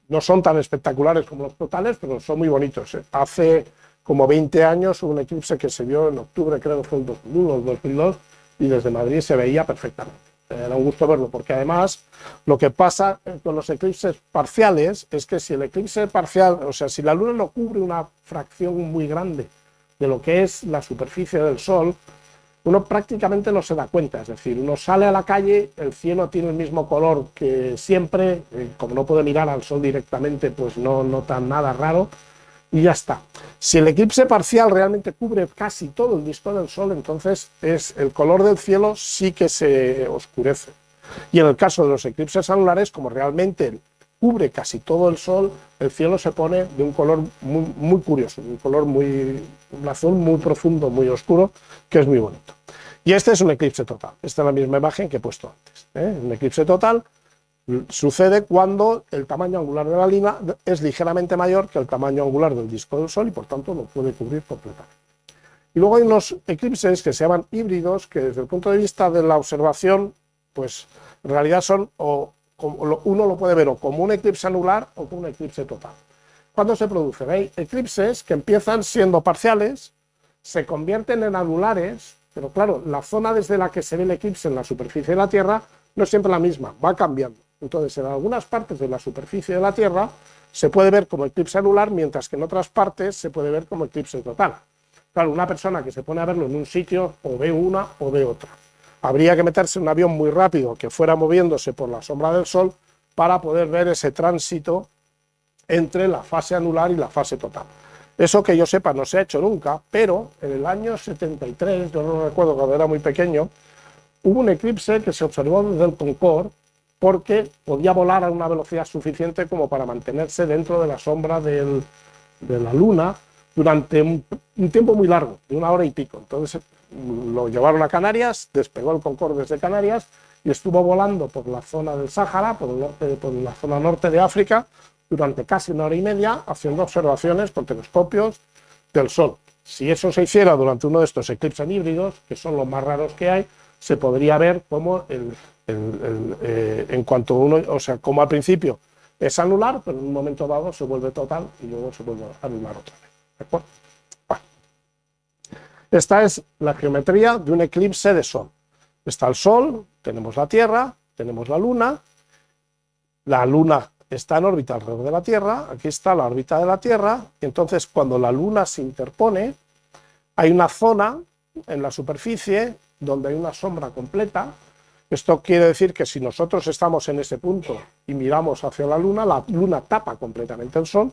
[SPEAKER 2] No son tan espectaculares como los totales, pero son muy bonitos. Hace como 20 años hubo un eclipse que se vio en octubre, creo que fue el 2001 o el 2002, y desde Madrid se veía perfectamente. Era un gusto verlo, porque además lo que pasa con los eclipses parciales es que si el eclipse parcial, o sea, si la Luna no cubre una fracción muy grande de lo que es la superficie del Sol, uno prácticamente no se da cuenta. Es decir, uno sale a la calle, el cielo tiene el mismo color que siempre, como no puede mirar al Sol directamente, pues no nota nada raro, y ya está. Si el eclipse parcial realmente cubre casi todo el disco del Sol, entonces el color del cielo sí que se oscurece. Y en el caso de los eclipses anulares, como realmente cubre casi todo el Sol, el cielo se pone de un color muy, muy curioso, un azul muy profundo, muy oscuro, que es muy bonito. Y este es un eclipse total. Esta es la misma imagen que he puesto antes. Un eclipse total sucede cuando el tamaño angular de la Luna es ligeramente mayor que el tamaño angular del disco del Sol, y por tanto lo puede cubrir completamente. Y luego hay unos eclipses que se llaman híbridos, que desde el punto de vista de la observación, pues en realidad son, uno lo puede ver o como un eclipse anular o como un eclipse total. ¿Cuándo se producen? Hay eclipses que empiezan siendo parciales, se convierten en anulares, pero claro, la zona desde la que se ve el eclipse en la superficie de la Tierra no es siempre la misma, va cambiando. Entonces, en algunas partes de la superficie de la Tierra se puede ver como eclipse anular, mientras que en otras partes se puede ver como eclipse total. Claro, una persona que se pone a verlo en un sitio o ve una o ve otra. Habría que meterse en un avión muy rápido que fuera moviéndose por la sombra del Sol para poder ver ese tránsito entre la fase anular y la fase total. Eso, que yo sepa, no se ha hecho nunca, pero en el año 73, yo no recuerdo, cuando era muy pequeño, hubo un eclipse que se observó desde el Concorde, porque podía volar a una velocidad suficiente como para mantenerse dentro de la sombra de la Luna durante un tiempo muy largo, de 1 hora y pico. Entonces lo llevaron a Canarias, despegó el Concorde desde Canarias y estuvo volando por la zona del Sáhara, por la zona norte de África, durante casi 1 hora y media haciendo observaciones con telescopios del Sol. Si eso se hiciera durante uno de estos eclipses híbridos, que son los más raros que hay, se podría ver cómo en cuanto uno, o sea, como al principio es anular, pero en un momento dado se vuelve total y luego se vuelve a anular otra vez. ¿De acuerdo? Bueno. Esta es la geometría de un eclipse de Sol. Está el Sol, tenemos la Tierra, tenemos la Luna está en órbita alrededor de la Tierra, aquí está la órbita de la Tierra, y entonces cuando la Luna se interpone, hay una zona en la superficie donde hay una sombra completa. Esto quiere decir que si nosotros estamos en ese punto y miramos hacia la Luna tapa completamente el Sol.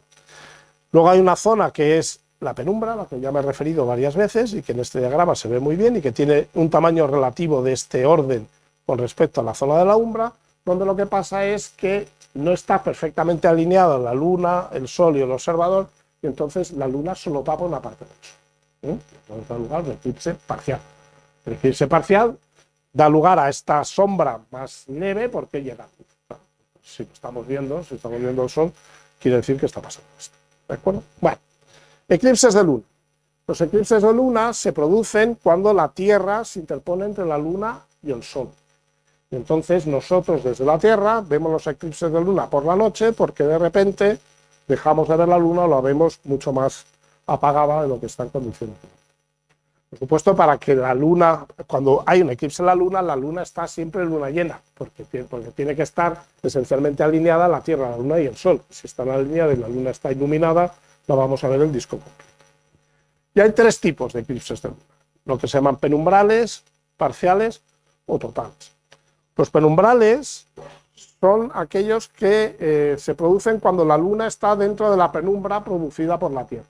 [SPEAKER 2] Luego hay una zona que es la penumbra, a la que ya me he referido varias veces y que en este diagrama se ve muy bien y que tiene un tamaño relativo de este orden con respecto a la zona de la umbra, donde lo que pasa es que no está perfectamente alineada la Luna, el Sol y el observador, y entonces la Luna solo tapa una parte del Sol. Entonces da lugar al eclipse parcial. El eclipse parcial da lugar a esta sombra más leve porque llega. Si estamos viendo el Sol, quiere decir que está pasando esto. ¿De acuerdo? Bueno, eclipses de Luna. Los eclipses de Luna se producen cuando la Tierra se interpone entre la Luna y el Sol. Y entonces nosotros desde la Tierra vemos los eclipses de Luna por la noche porque de repente dejamos de ver la Luna o la vemos mucho más apagada de lo que está en condiciones. Por supuesto, para que la Luna, cuando hay un eclipse en la Luna está siempre en luna llena, porque tiene que estar esencialmente alineada la Tierra, la Luna y el Sol. Si está alineada y la Luna está iluminada, la vamos a ver el disco completo. Y hay 3 tipos de eclipses de Luna, lo que se llaman penumbrales, parciales o totales. Los penumbrales son aquellos que se producen cuando la Luna está dentro de la penumbra producida por la Tierra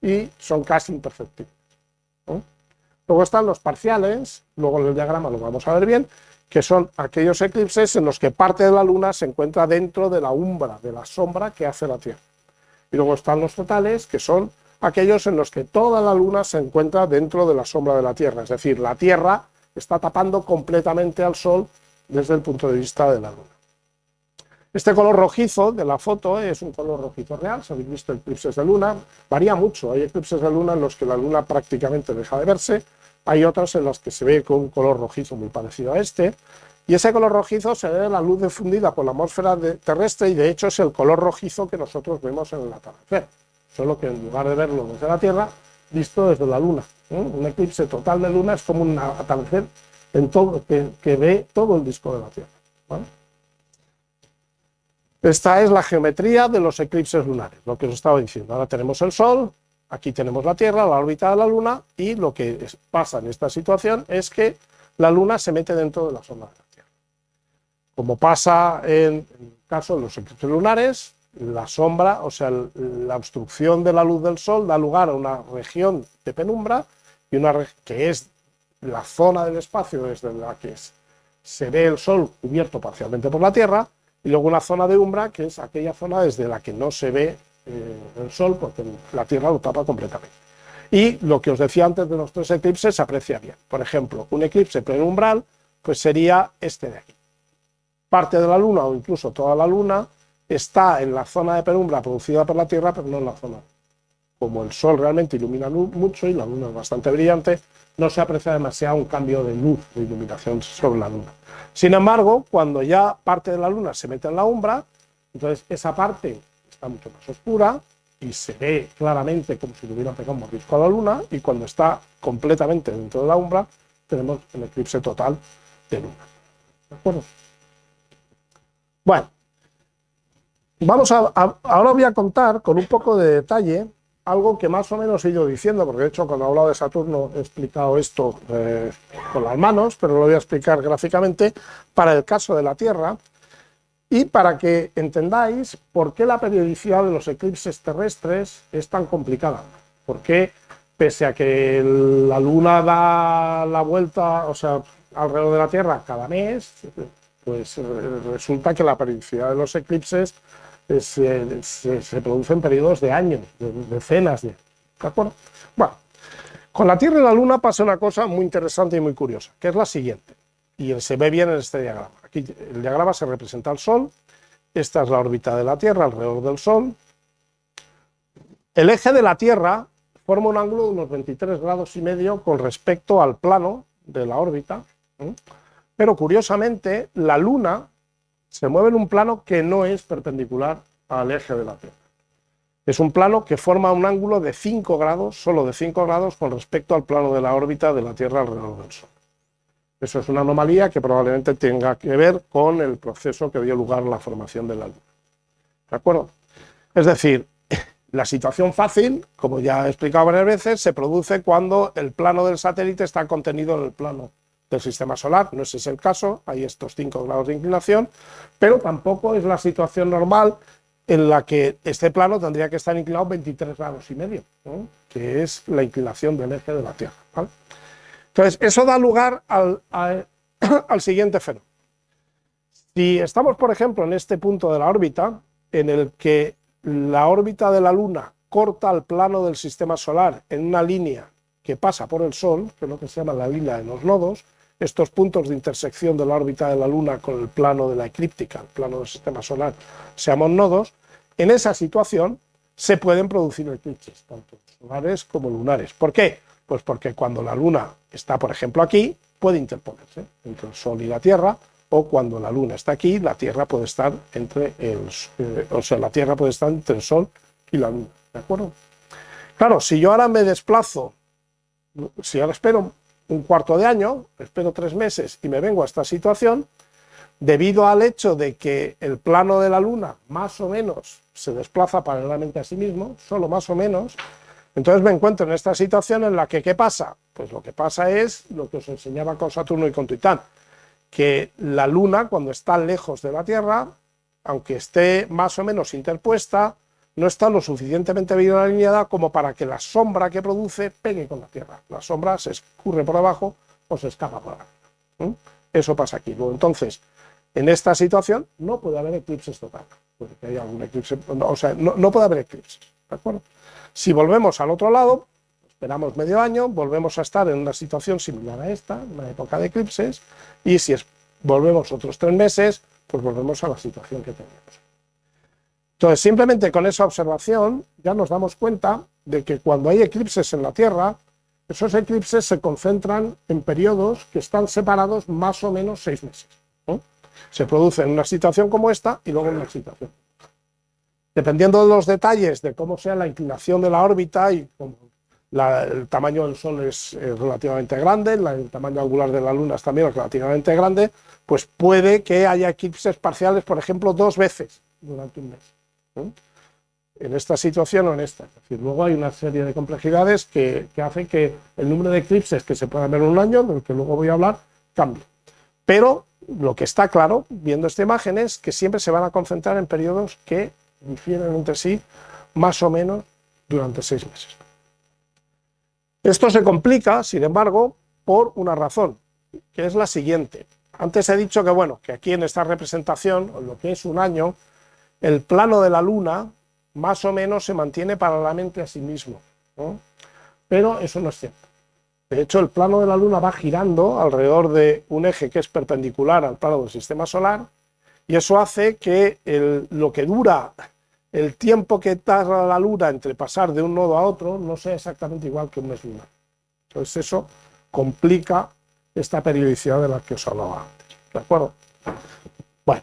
[SPEAKER 2] y son casi imperceptibles. Luego están los parciales, luego en el diagrama lo vamos a ver bien, que son aquellos eclipses en los que parte de la Luna se encuentra dentro de la umbra, de la sombra que hace la Tierra. Y luego están los totales, que son aquellos en los que toda la Luna se encuentra dentro de la sombra de la Tierra, es decir, la Tierra está tapando completamente al Sol desde el punto de vista de la Luna. Este color rojizo de la foto es un color rojizo real, si habéis visto eclipses de Luna, varía mucho, hay eclipses de Luna en los que la Luna prácticamente deja de verse, hay otros en los que se ve con un color rojizo muy parecido a este, y ese color rojizo se debe a la luz difundida por la atmósfera terrestre y de hecho es el color rojizo que nosotros vemos en el atardecer, solo que en lugar de verlo desde la Tierra, visto desde la Luna. Un eclipse total de Luna es como un atardecer en todo, que ve todo el disco de la Tierra. ¿Vale? Esta es la geometría de los eclipses lunares, lo que os estaba diciendo. Ahora tenemos el Sol, aquí tenemos la Tierra, la órbita de la Luna, y lo que pasa en esta situación es que la Luna se mete dentro de la sombra de la Tierra. Como pasa en el caso de los eclipses lunares, la sombra, o sea, la obstrucción de la luz del Sol da lugar a una región de penumbra, y que es la zona del espacio desde la que se ve el Sol cubierto parcialmente por la Tierra, y luego una zona de umbra, que es aquella zona desde la que no se ve el Sol, porque la Tierra lo tapa completamente. Y lo que os decía antes de los 3 eclipses se aprecia bien. Por ejemplo, un eclipse penumbral pues sería este de aquí. Parte de la Luna, o incluso toda la Luna, está en la zona de penumbra producida por la Tierra, pero no en la zona. Como el Sol realmente ilumina mucho y la Luna es bastante brillante, no se aprecia demasiado un cambio de luz, de iluminación sobre la Luna. Sin embargo, cuando ya parte de la Luna se mete en la umbra, entonces esa parte está mucho más oscura y se ve claramente como si le hubiera pegado un mordisco a la Luna, y cuando está completamente dentro de la umbra, tenemos el eclipse total de Luna. ¿De acuerdo? Bueno, ahora voy a contar con un poco de detalle algo que más o menos he ido diciendo, porque de hecho cuando he hablado de Saturno he explicado esto con las manos, pero lo voy a explicar gráficamente para el caso de la Tierra y para que entendáis por qué la periodicidad de los eclipses terrestres es tan complicada. Porque pese a que la Luna da la vuelta, o sea, alrededor de la Tierra cada mes, pues resulta que la periodicidad de los eclipses se produce en periodos de años, de decenas de años. ¿De acuerdo? Bueno, con la Tierra y la Luna pasa una cosa muy interesante y muy curiosa, que es la siguiente, y se ve bien en este diagrama. Aquí el diagrama se representa al Sol, Esta es la órbita de la Tierra alrededor del Sol. El eje de la Tierra forma un ángulo de unos 23 grados y medio con respecto al plano de la órbita, pero curiosamente la Luna se mueve en un plano que no es perpendicular al eje de la Tierra. Es un plano que forma un ángulo de 5 grados, solo de 5 grados, con respecto al plano de la órbita de la Tierra alrededor del Sol. Eso es una anomalía que probablemente tenga que ver con el proceso que dio lugar a la formación de la Luna. ¿De acuerdo? Es decir, la situación fácil, como ya he explicado varias veces, se produce cuando el plano del satélite está contenido en el plano del sistema solar. No ese es el caso, hay estos 5 grados de inclinación, pero tampoco es la situación normal en la que este plano tendría que estar inclinado 23 grados y medio, ¿no? Que es la inclinación del eje de la Tierra, ¿vale? Entonces, eso da lugar al siguiente fenómeno. Si estamos, por ejemplo, en este punto de la órbita, en el que la órbita de la Luna corta el plano del sistema solar en una línea que pasa por el Sol, que es lo que se llama la línea de los nodos, estos puntos de intersección de la órbita de la Luna con el plano de la eclíptica, el plano del sistema solar, se llaman nodos. En esa situación se pueden producir eclipses, tanto solares como lunares. ¿Por qué? Pues porque cuando la Luna está, por ejemplo, aquí, puede interponerse entre el Sol y la Tierra, o cuando la Luna está aquí, la Tierra puede estar entre la Tierra puede estar entre el Sol y la Luna, ¿de acuerdo? Claro, si yo ahora me desplazo, si ahora espero un cuarto de año, espero 3 meses y me vengo a esta situación, debido al hecho de que el plano de la Luna más o menos se desplaza paralelamente a sí mismo, solo más o menos, entonces me encuentro en esta situación en la que, ¿qué pasa? Pues lo que pasa es lo que os enseñaba con Saturno y con Titán, que la Luna, cuando está lejos de la Tierra, aunque esté más o menos interpuesta, no está lo suficientemente bien alineada como para que la sombra que produce pegue con la Tierra. La sombra se escurre por abajo o se escapa por arriba. Eso pasa aquí. Luego, entonces, en esta situación no puede haber eclipses totales. Puede que haya algún eclipse, o sea, no puede haber eclipses, ¿de acuerdo? Si volvemos al otro lado, esperamos medio año, volvemos a estar en una situación similar a esta, una época de eclipses, y si volvemos otros 3 meses, pues volvemos a la situación que teníamos. Entonces, simplemente con esa observación ya nos damos cuenta de que cuando hay eclipses en la Tierra, esos eclipses se concentran en periodos que están separados más o menos 6 meses, ¿no? Se produce en una situación como esta y luego en una situación. Dependiendo de los detalles de cómo sea la inclinación de la órbita y como el tamaño del Sol es relativamente grande, el tamaño angular de la Luna es también relativamente grande, pues puede que haya eclipses parciales, por ejemplo, 2 veces durante un mes, ¿no? En esta situación o en esta. Es decir, luego hay una serie de complejidades que hacen que el número de eclipses que se puedan ver en un año, del que luego voy a hablar, cambie. Pero lo que está claro, viendo esta imagen, es que siempre se van a concentrar en periodos que difieren entre sí más o menos durante 6 meses. Esto se complica, sin embargo, por una razón, que es la siguiente. Antes he dicho que, bueno, que aquí en esta representación, en lo que es un año, el plano de la Luna más o menos se mantiene paralelamente a sí mismo, ¿no? Pero eso no es cierto. De hecho, el plano de la Luna va girando alrededor de un eje que es perpendicular al plano del sistema solar, y eso hace que lo que dura el tiempo que tarda la Luna entre pasar de un nodo a otro no sea exactamente igual que un mes lunar. Entonces eso complica esta periodicidad de la que os hablaba antes, ¿de acuerdo? Bueno.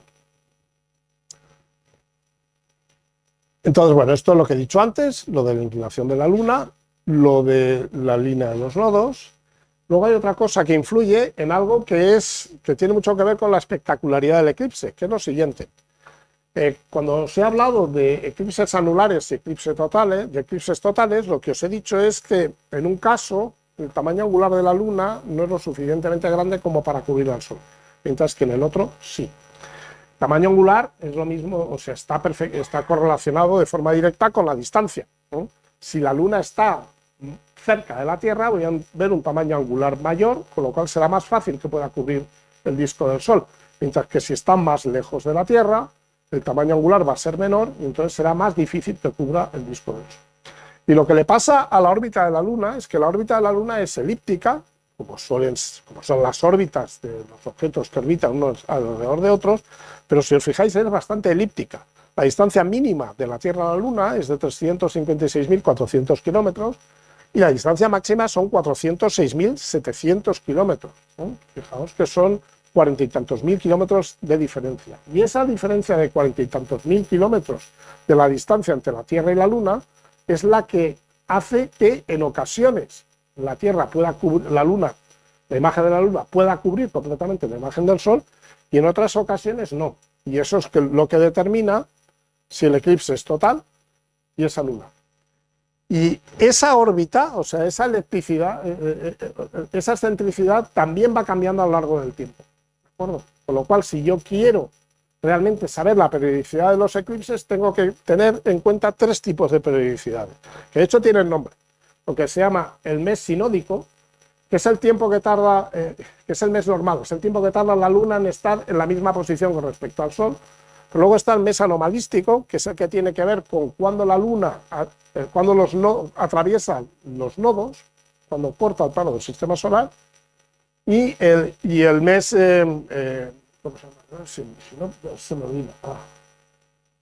[SPEAKER 2] Entonces, bueno, esto es lo que he dicho antes, lo de la inclinación de la Luna, lo de la línea de los nodos. Luego hay otra cosa que influye en algo que tiene mucho que ver con la espectacularidad del eclipse, que es lo siguiente. Cuando os he hablado de eclipses anulares y eclipses totales, lo que os he dicho es que en un caso el tamaño angular de la Luna no es lo suficientemente grande como para cubrir al Sol, mientras que en el otro sí. Tamaño angular es lo mismo, o sea, está correlacionado de forma directa con la distancia, ¿no? Si la Luna está cerca de la Tierra, voy a ver un tamaño angular mayor, con lo cual será más fácil que pueda cubrir el disco del Sol, mientras que si está más lejos de la Tierra, el tamaño angular va a ser menor y entonces será más difícil que cubra el disco del Sol. Y lo que le pasa a la órbita de la Luna es que la órbita de la Luna es elíptica, como son las órbitas de los objetos que orbitan unos alrededor de otros, pero si os fijáis es bastante elíptica. La distancia mínima de la Tierra a la Luna es de 356.400 kilómetros y la distancia máxima son 406.700 kilómetros. Fijaos que son 40 y tantos mil kilómetros de diferencia. Y esa diferencia de 40 y tantos mil kilómetros de la distancia entre la Tierra y la Luna es la que hace que en ocasiones la Tierra pueda cubrir, la imagen de la Luna pueda cubrir completamente la imagen del Sol y en otras ocasiones no. Y eso es lo que determina si el eclipse es total y es anular. Y esa órbita, o sea, esa electricidad, esa excentricidad también va cambiando a lo largo del tiempo. ¿De acuerdo? Con lo cual, si yo quiero realmente saber la periodicidad de los eclipses, tengo que tener en cuenta 3 tipos de periodicidades, que de hecho tienen nombre. Lo que se llama el mes sinódico, que es el tiempo que tarda, que es el mes normal, es el tiempo que tarda la Luna en estar en la misma posición con respecto al Sol. Pero luego está el mes anomalístico, que es el que tiene que ver con cuando la Luna, cuando atraviesa los nodos, cuando corta el plano del sistema solar, y el mes, ¿cómo se llama? Si no, se me olvida.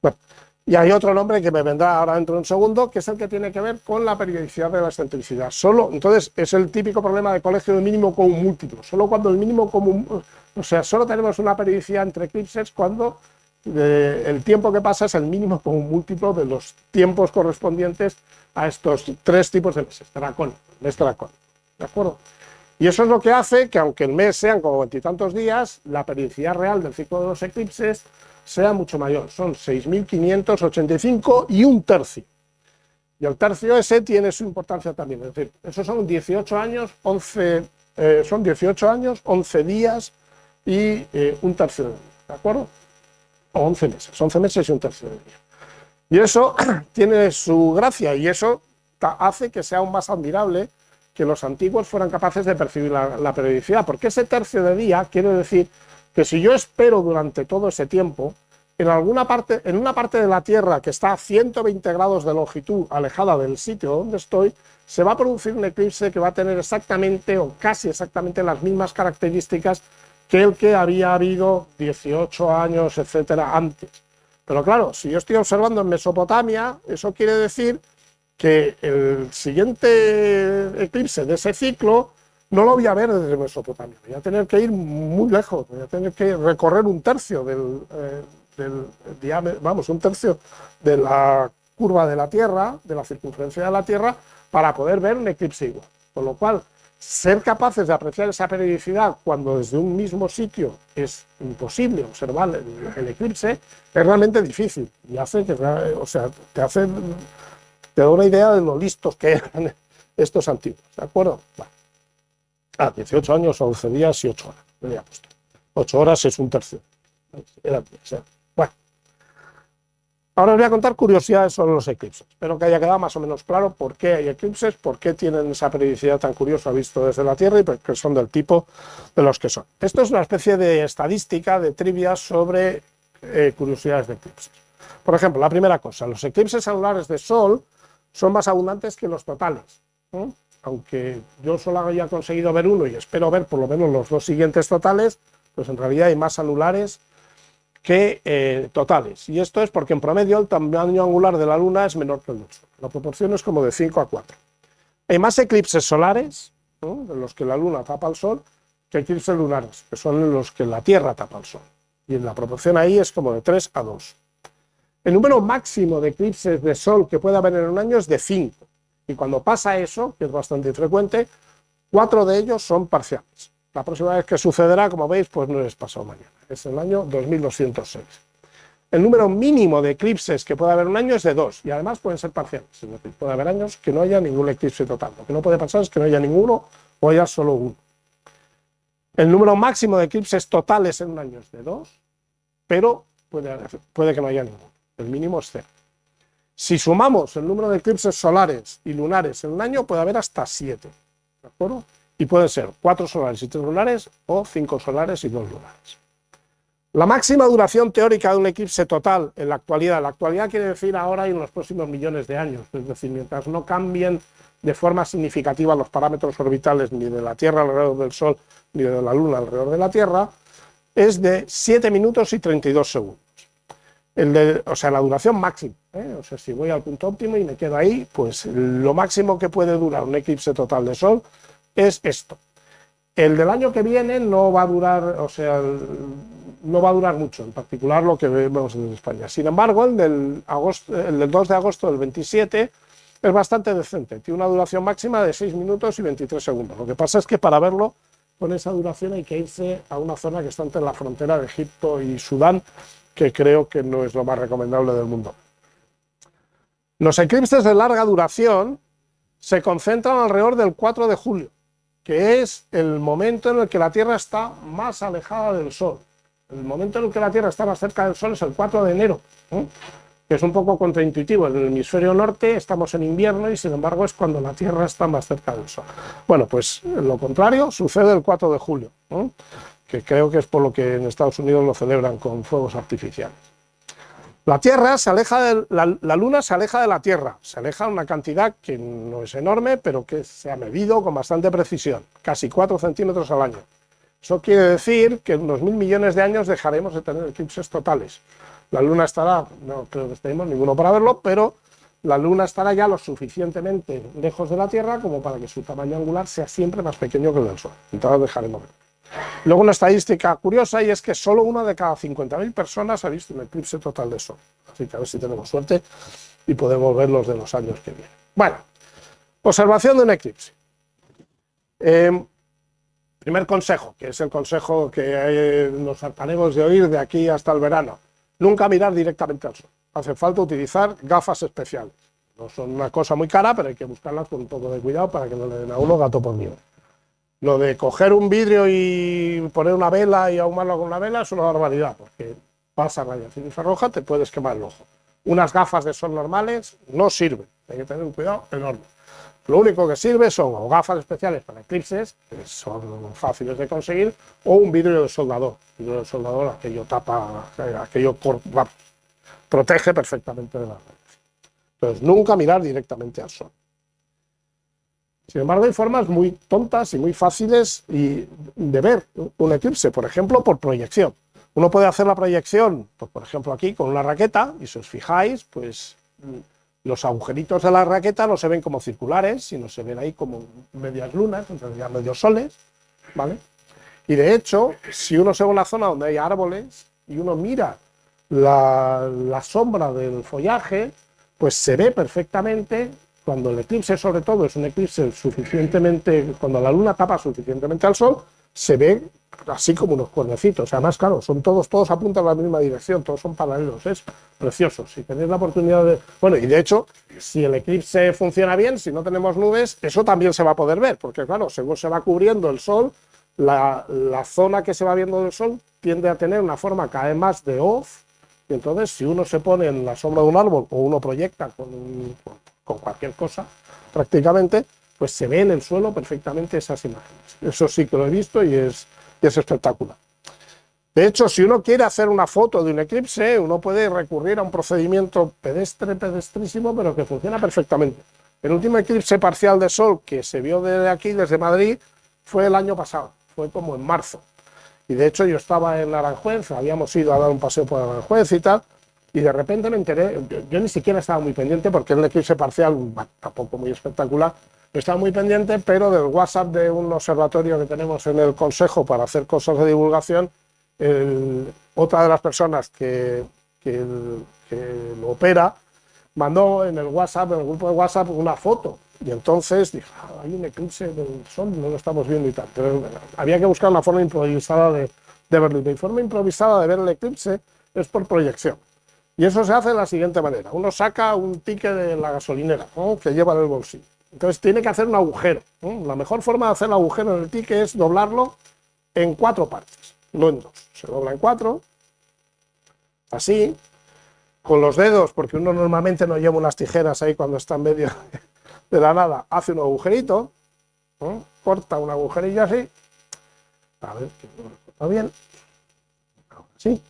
[SPEAKER 2] Bueno, y hay otro nombre que me vendrá ahora dentro de un segundo, que es el que tiene que ver con la periodicidad de la excentricidad. Entonces, es el típico problema de colegio del mínimo común múltiplo. Solo cuando el mínimo común, o sea, solo tenemos una periodicidad entre eclipses cuando el tiempo que pasa es el mínimo común múltiplo de los tiempos correspondientes a estos 3 tipos de meses, mes dracónico, ¿de acuerdo? Y eso es lo que hace que, aunque el mes sean como 20 y tantos días, la periodicidad real del ciclo de los eclipses sea mucho mayor, son 6.585 y un tercio. Y el tercio ese tiene su importancia también, es decir, esos son 18 años, 11 días y un tercio de día, ¿de acuerdo? O 11 meses y un tercio de día. Y eso tiene su gracia y eso hace que sea aún más admirable que los antiguos fueran capaces de percibir la periodicidad, porque ese tercio de día quiere decir que si yo espero durante todo ese tiempo, en una parte de la Tierra que está a 120 grados de longitud alejada del sitio donde estoy, se va a producir un eclipse que va a tener exactamente o casi exactamente las mismas características que el que había habido 18 años, etcétera, antes. Pero claro, si yo estoy observando en Mesopotamia, eso quiere decir que el siguiente eclipse de ese ciclo no lo voy a ver desde Mesopotamia, voy a tener que ir muy lejos, voy a tener que recorrer un tercio del diámetro, un tercio de la curva de la Tierra, de la circunferencia de la Tierra, para poder ver un eclipse igual. Con lo cual, ser capaces de apreciar esa periodicidad cuando desde un mismo sitio es imposible observar el eclipse es realmente difícil y hace que, o sea, te da una idea de lo listos que eran estos antiguos, ¿de acuerdo? Bueno. 18 años, 11 días y 8 horas. 8 horas es un tercio. Eran días, Bueno. Ahora os voy a contar curiosidades sobre los eclipses. Espero que haya quedado más o menos claro por qué hay eclipses, por qué tienen esa periodicidad tan curiosa visto desde la Tierra y por qué son del tipo de los que son. Esto es una especie de estadística, de trivia sobre curiosidades de eclipses. Por ejemplo, la primera cosa, los eclipses anulares de Sol son más abundantes que los totales. Aunque yo solo haya conseguido ver uno y espero ver por lo menos los 2 siguientes totales, pues en realidad hay más anulares que totales. Y esto es porque en promedio el tamaño angular de la Luna es menor que el del Sol. La proporción es como de 5 a 4. Hay más eclipses solares, en los que la Luna tapa al Sol, que eclipses lunares, que son en los que la Tierra tapa al Sol. Y la proporción ahí es como de 3 a 2. El número máximo de eclipses de Sol que puede haber en un año es de 5. Y cuando pasa eso, que es bastante frecuente, 4 de ellos son parciales. La próxima vez que sucederá, como veis, pues no es pasado mañana, es el año 2206. El número mínimo de eclipses que puede haber en un año es de 2, y además pueden ser parciales, es decir, puede haber años que no haya ningún eclipse total. Lo que no puede pasar es que no haya ninguno o haya solo uno. El número máximo de eclipses totales en un año es de 2, pero puede que no haya ninguno. El mínimo es 0. Si sumamos el número de eclipses solares y lunares en un año, puede haber hasta 7, ¿de acuerdo? Y pueden ser 4 solares y 3 lunares o 5 solares y 2 lunares. La máxima duración teórica de un eclipse total en la actualidad quiere decir ahora y en los próximos millones de años, es decir, mientras no cambien de forma significativa los parámetros orbitales ni de la Tierra alrededor del Sol ni de la Luna alrededor de la Tierra, es de 7 minutos y 32 segundos. O sea, la duración máxima, ¿eh? O sea, si voy al punto óptimo y me quedo ahí, pues lo máximo que puede durar un eclipse total de Sol es esto. El del año que viene no va a durar, o sea, no va a durar mucho, en particular lo que vemos en España. Sin embargo, el del 2 de agosto del 27 es bastante decente, tiene una duración máxima de 6 minutos y 23 segundos. Lo que pasa es que para verlo con esa duración hay que irse a una zona que está entre la frontera de Egipto y Sudán, que creo que no es lo más recomendable del mundo. Los eclipses de larga duración se concentran alrededor del 4 de julio, que es el momento en el que la Tierra está más alejada del Sol. El momento en el que la Tierra está más cerca del Sol es el 4 de enero, que es un poco contraintuitivo. En el hemisferio norte estamos en invierno y sin embargo es cuando la Tierra está más cerca del Sol. Bueno, pues lo contrario sucede el 4 de julio, que creo que es por lo que en Estados Unidos lo celebran con fuegos artificiales. La Tierra se aleja la Luna se aleja de la Tierra, se aleja una cantidad que no es enorme, pero que se ha medido con bastante precisión, casi 4 centímetros al año. Eso quiere decir que en unos 1000 millones de años dejaremos de tener eclipses totales. La Luna estará, no creo que estemos ninguno para verlo, pero la Luna estará ya lo suficientemente lejos de la Tierra como para que su tamaño angular sea siempre más pequeño que el del Sol. Entonces dejaremos de verlo. Luego una estadística curiosa, y es que solo una de cada 50.000 personas ha visto un eclipse total de Sol. Así que a ver si tenemos suerte y podemos ver los de los años que vienen. Bueno, observación de un eclipse. Primer consejo, que es el consejo que nos hartaremos de oír de aquí hasta el verano. Nunca mirar directamente al Sol. Hace falta utilizar gafas especiales. No son una cosa muy cara, pero hay que buscarlas con un poco de cuidado para que no le den a uno gato por liebre. Lo de coger un vidrio y poner una vela y ahumarlo con una vela es una barbaridad, porque pasa radiación infrarroja, te puedes quemar el ojo. Unas gafas de sol normales no sirven, hay que tener un cuidado enorme. Lo único que sirve son o gafas especiales para eclipses, que son fáciles de conseguir, o un vidrio de soldador. El vidrio de soldador, aquello tapa, aquello protege perfectamente de la radiación. Entonces, nunca mirar directamente al Sol. Sin embargo, hay formas muy tontas y muy fáciles de ver un eclipse, por ejemplo, por proyección. Uno puede hacer la proyección, pues, por ejemplo, aquí con una raqueta, y si os fijáis, pues los agujeritos de la raqueta no se ven como circulares, sino se ven ahí como medias lunas, en realidad medios soles, ¿vale? Y de hecho, si uno se va a una zona donde hay árboles y uno mira la sombra del follaje, pues se ve perfectamente. Cuando el eclipse, sobre todo, es un eclipse suficientemente, cuando la luna tapa suficientemente al Sol, se ve así como unos cuernecitos. Además, claro, son todos apuntan a la misma dirección, todos son paralelos, es precioso. Si tenéis la oportunidad de... Bueno, y de hecho, si el eclipse funciona bien, si no tenemos nubes, eso también se va a poder ver, porque claro, según se va cubriendo el Sol, la zona que se va viendo del Sol tiende a tener una forma cada vez más de off, y entonces si uno se pone en la sombra de un árbol o uno proyecta con cualquier cosa, prácticamente, pues se ve en el suelo perfectamente esas imágenes. Eso sí que lo he visto y es espectacular. De hecho, si uno quiere hacer una foto de un eclipse, uno puede recurrir a un procedimiento pedestrísimo, pero que funciona perfectamente. El último eclipse parcial de Sol que se vio desde aquí, desde Madrid, fue el año pasado, fue como en marzo. Y de hecho yo estaba en Aranjuez, habíamos ido a dar un paseo por Aranjuez y tal, y de repente me enteré, yo ni siquiera estaba muy pendiente porque el eclipse parcial, bueno, tampoco muy espectacular, no estaba muy pendiente, pero del WhatsApp de un observatorio que tenemos en el Consejo para hacer cosas de divulgación, otra de las personas que lo opera, mandó en el WhatsApp, en el grupo de WhatsApp, una foto. Y entonces dije, hay un eclipse del Sol, no lo estamos viendo y tal. Pero había que buscar una forma improvisada de verlo. Y mi forma improvisada de ver el eclipse es por proyección. Y eso se hace de la siguiente manera. Uno saca un ticket de la gasolinera, ¿no?, que lleva en el bolsillo. Entonces tiene que hacer un agujero, ¿no? La mejor forma de hacer el agujero en el ticket es doblarlo en 4 partes, no en 2. Se dobla en 4, así, con los dedos, porque uno normalmente no lleva unas tijeras ahí cuando está en medio de la nada, hace un agujerito, ¿no?, corta un agujerillo así, a ver que no lo corta bien, así.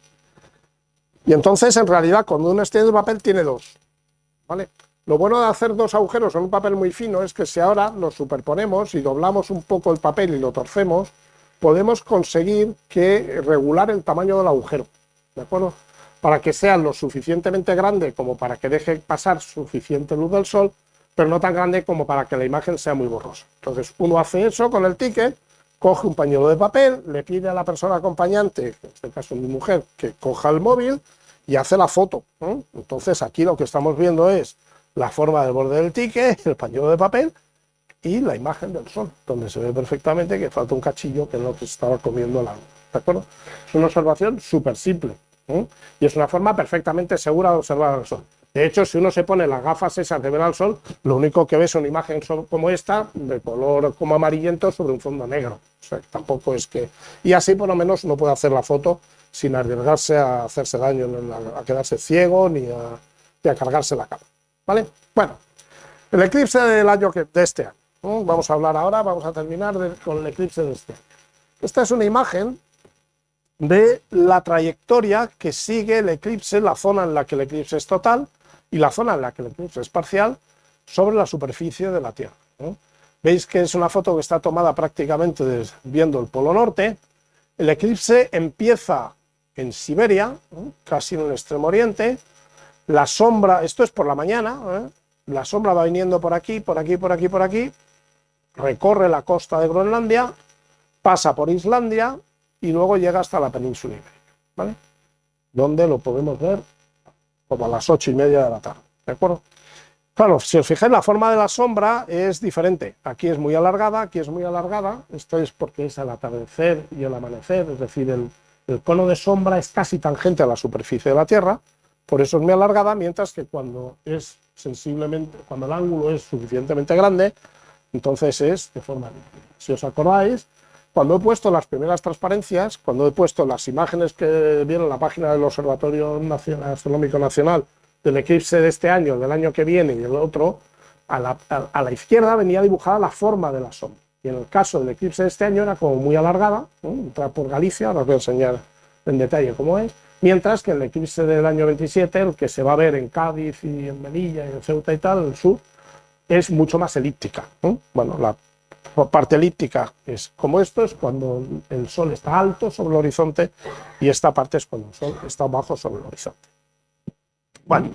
[SPEAKER 2] Y entonces, en realidad, cuando uno extiende el papel, tiene 2, ¿vale? Lo bueno de hacer dos agujeros en un papel muy fino es que si ahora los superponemos y doblamos un poco el papel y lo torcemos, podemos conseguir regular el tamaño del agujero, ¿de acuerdo? Para que sea lo suficientemente grande como para que deje pasar suficiente luz del sol, pero no tan grande como para que la imagen sea muy borrosa. Entonces uno hace eso con el ticket, coge un pañuelo de papel, le pide a la persona acompañante, en este caso mi mujer, que coja el móvil y hace la foto, ¿no? Entonces aquí lo que estamos viendo es la forma del borde del ticket, el pañuelo de papel y la imagen del sol, donde se ve perfectamente que falta un cachillo que es lo que se estaba comiendo la luz, ¿de acuerdo? Es una observación súper simple, ¿eh? Y es una forma perfectamente segura de observar al sol. De hecho, si uno se pone las gafas esas de ver al sol, lo único que ve es una imagen como esta, de color como amarillento sobre un fondo negro. O sea, tampoco es que... Y así por lo menos uno puede hacer la foto sin arriesgarse a hacerse daño, a quedarse ciego ni a cargarse la cámara, ¿vale? Bueno, el eclipse del año de este año, ¿no? Vamos a hablar ahora, vamos a terminar con el eclipse de este año. Esta es una imagen de la trayectoria que sigue el eclipse, la zona en la que el eclipse es total y la zona en la que el eclipse es parcial sobre la superficie de la Tierra, ¿no? Veis que es una foto que está tomada prácticamente viendo el polo norte. El eclipse empieza en Siberia, ¿no? Casi en el extremo oriente. La sombra, esto es por la mañana, ¿eh? La sombra va viniendo por aquí, por aquí, por aquí, por aquí, recorre la costa de Groenlandia, pasa por Islandia y luego llega hasta la península ibérica, ¿vale? Donde lo podemos ver como a las 8:30 de la tarde, ¿de acuerdo? Claro, si os fijáis, la forma de la sombra es diferente. Aquí es muy alargada, aquí es muy alargada. Esto es porque es el atardecer y el amanecer, es decir, el cono de sombra es casi tangente a la superficie de la Tierra, por eso es muy alargada, mientras que cuando es cuando el ángulo es suficientemente grande, entonces es de forma limpia. Si os acordáis, cuando he puesto las primeras transparencias, cuando he puesto las imágenes que vieron en la página del Observatorio Astronómico Nacional del eclipse de este año, del año que viene y el otro, a la izquierda venía dibujada la forma de la sombra. Y en el caso del eclipse de este año era como muy alargada, ¿no? Entra por Galicia, ahora os voy a enseñar en detalle cómo es, mientras que el eclipse del año 27, el que se va a ver en Cádiz y en Melilla y en Ceuta y tal, en el sur, es mucho más elíptica, ¿no? Bueno, la parte elíptica es como esto, es cuando el sol está alto sobre el horizonte, y esta parte es cuando el sol está bajo sobre el horizonte. Bueno,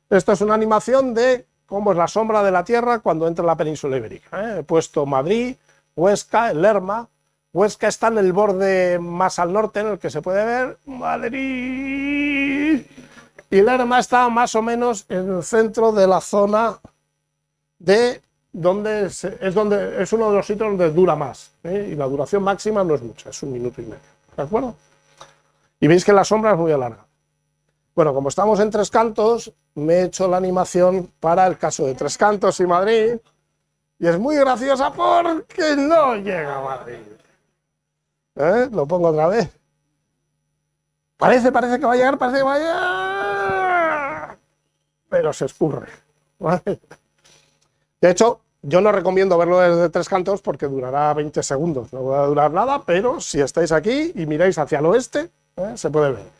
[SPEAKER 2] esto es una animación de cómo es la sombra de la Tierra cuando entra en la península ibérica, ¿eh? He puesto Madrid, Huesca, Lerma. Huesca está en el borde más al norte, en el que se puede ver Madrid, y Lerma está más o menos en el centro de la zona de donde es uno de los sitios donde dura más, ¿eh? Y la duración máxima no es mucha, es 1 minuto y medio, ¿de acuerdo? Y veis que la sombra es muy alargada. Bueno, como estamos en Tres Cantos, me he hecho la animación para el caso de Tres Cantos y Madrid, y es muy graciosa porque no llega a Madrid. Lo pongo otra vez. Parece que va a llegar, parece que va a llegar, pero se escurre, ¿vale? De hecho, yo no recomiendo verlo desde Tres Cantos porque durará 20 segundos, no va a durar nada, pero si estáis aquí y miráis hacia el oeste, se puede ver.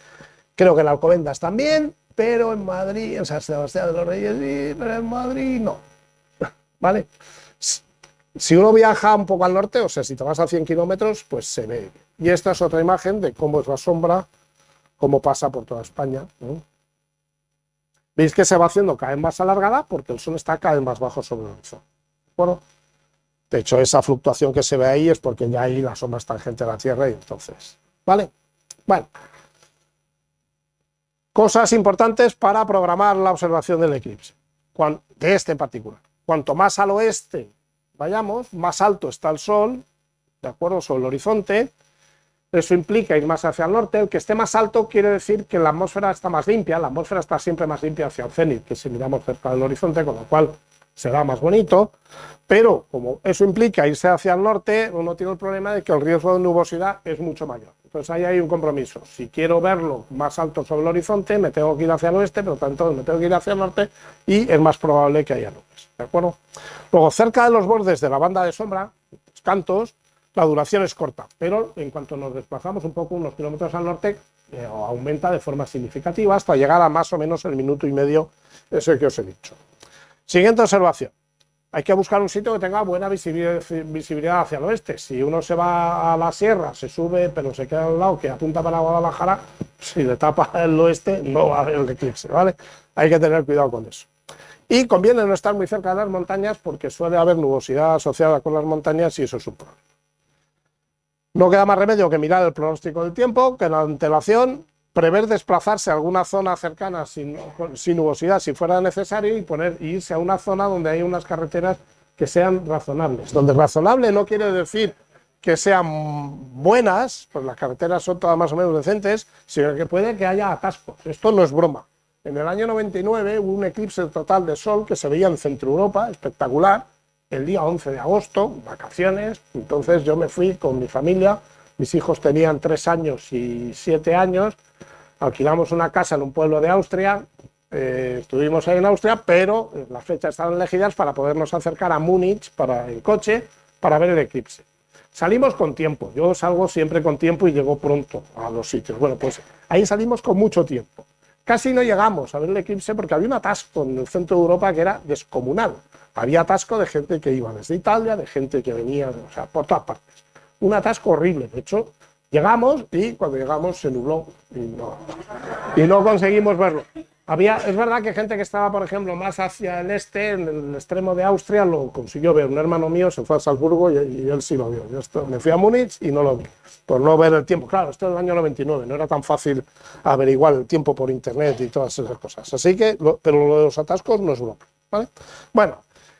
[SPEAKER 2] Creo que en Alcobendas también, pero en Madrid, en San Sebastián de los Reyes sí, pero en Madrid no, ¿vale? Si uno viaja un poco al norte, o sea, si te vas a 100 kilómetros, pues se ve. Y esta es otra imagen de cómo es la sombra, cómo pasa por toda España, ¿no? Veis que se va haciendo cada vez más alargada porque el sol está cada vez más bajo sobre el horizonte. Bueno, de hecho, esa fluctuación que se ve ahí es porque ya ahí la sombra es tangente a la Tierra y entonces, ¿vale? Bueno, cosas importantes para programar la observación del eclipse, de este en particular. Cuanto más al oeste vayamos, más alto está el sol, ¿de acuerdo?, sobre el horizonte. Eso implica ir más hacia el norte. El que esté más alto quiere decir que la atmósfera está más limpia. La atmósfera está siempre más limpia hacia el cenit que si miramos cerca del horizonte, con lo cual será más bonito. Pero como eso implica irse hacia el norte, uno tiene el problema de que el riesgo de nubosidad es mucho mayor. Entonces ahí hay un compromiso. Si quiero verlo más alto sobre el horizonte, me tengo que ir hacia el oeste, pero tanto me tengo que ir hacia el norte y es más probable que haya nubes, ¿de acuerdo? Luego, cerca de los bordes de la banda de sombra, los cantos, la duración es corta, pero en cuanto nos desplazamos un poco, unos kilómetros al norte, aumenta de forma significativa hasta llegar a más o menos el 1 minuto y medio, ese que os he dicho. Siguiente observación. Hay que buscar un sitio que tenga buena visibilidad hacia el oeste. Si uno se va a la sierra, se sube, pero se queda a un lado que apunta para Guadalajara, si le tapa el oeste, no va a haber el eclipse, ¿vale? Hay que tener cuidado con eso. Y conviene no estar muy cerca de las montañas porque suele haber nubosidad asociada con las montañas y eso es un problema. No queda más remedio que mirar el pronóstico del tiempo, que la antelación, prever desplazarse a alguna zona cercana sin nubosidad si fuera necesario y irse a una zona donde hay unas carreteras que sean razonables. Donde razonable no quiere decir que sean buenas, pues las carreteras son todas más o menos decentes, sino que puede que haya atascos. Esto no es broma. En el año 99 hubo un eclipse total de sol que se veía en Centro Europa, espectacular, el día 11 de agosto, vacaciones. Entonces yo me fui con mi familia, mis hijos tenían 3 años y 7 años, alquilamos una casa en un pueblo de Austria, estuvimos ahí en Austria, pero las fechas estaban elegidas para podernos acercar a Múnich en coche para ver el eclipse. Salimos con tiempo, yo salgo siempre con tiempo y llego pronto a los sitios. Bueno, pues ahí salimos con mucho tiempo. Casi no llegamos a ver el eclipse porque había un atasco en el centro de Europa que era descomunal. Había atasco de gente que iba desde Italia, de gente que venía, o sea, por todas partes. Un atasco horrible, de hecho. Llegamos y cuando llegamos se nubló y no conseguimos verlo. Es verdad que gente que estaba, por ejemplo, más hacia el este, en el extremo de Austria, lo consiguió ver. Un hermano mío se fue a Salzburgo y él sí lo vio. Me fui a Múnich y no lo vi, por no ver el tiempo. Claro, esto es el año 99, no era tan fácil averiguar el tiempo por internet y todas esas cosas. Así que, pero lo de los atascos no es broma, ¿vale? Bueno,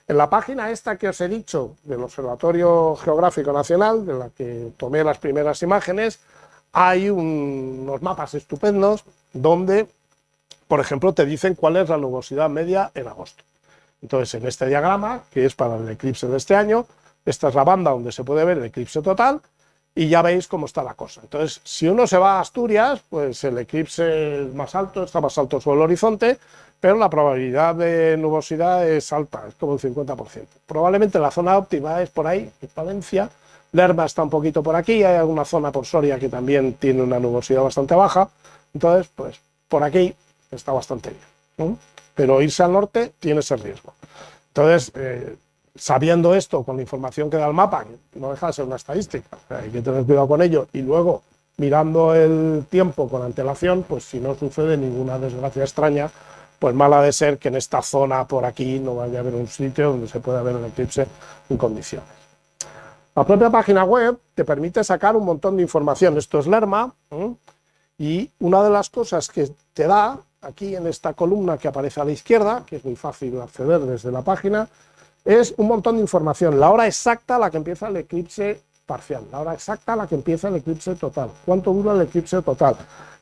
[SPEAKER 2] en la página esta que os he dicho del Observatorio Geográfico Nacional, de la que tomé las primeras imágenes, hay unos mapas estupendos donde, por ejemplo, te dicen cuál es la nubosidad media en agosto. Entonces, en este diagrama, que es para el eclipse de este año, esta es la banda donde se puede ver el eclipse total y ya veis cómo está la cosa. Entonces, si uno se va a Asturias, pues el eclipse es más alto, está más alto sobre el horizonte, pero la probabilidad de nubosidad es alta, es como el 50%. Probablemente la zona óptima es por ahí, en Palencia. Lerma está un poquito por aquí, hay alguna zona por Soria que también tiene una nubosidad bastante baja. Entonces, pues por aquí está bastante bien, ¿no? Pero irse al norte tiene ese riesgo. Entonces, sabiendo esto, con la información que da el mapa, que no deja de ser una estadística, hay que tener cuidado con ello, y luego mirando el tiempo con antelación, pues si no sucede ninguna desgracia extraña, pues mala de ser que en esta zona por aquí no vaya a haber un sitio donde se pueda ver el eclipse en condiciones. La propia página web te permite sacar un montón de información. Esto es Lerma, y una de las cosas que te da aquí en esta columna que aparece a la izquierda, que es muy fácil acceder desde la página, es un montón de información. La hora exacta a la que empieza el eclipse parcial, la hora exacta a la que empieza el eclipse total, cuánto dura el eclipse total,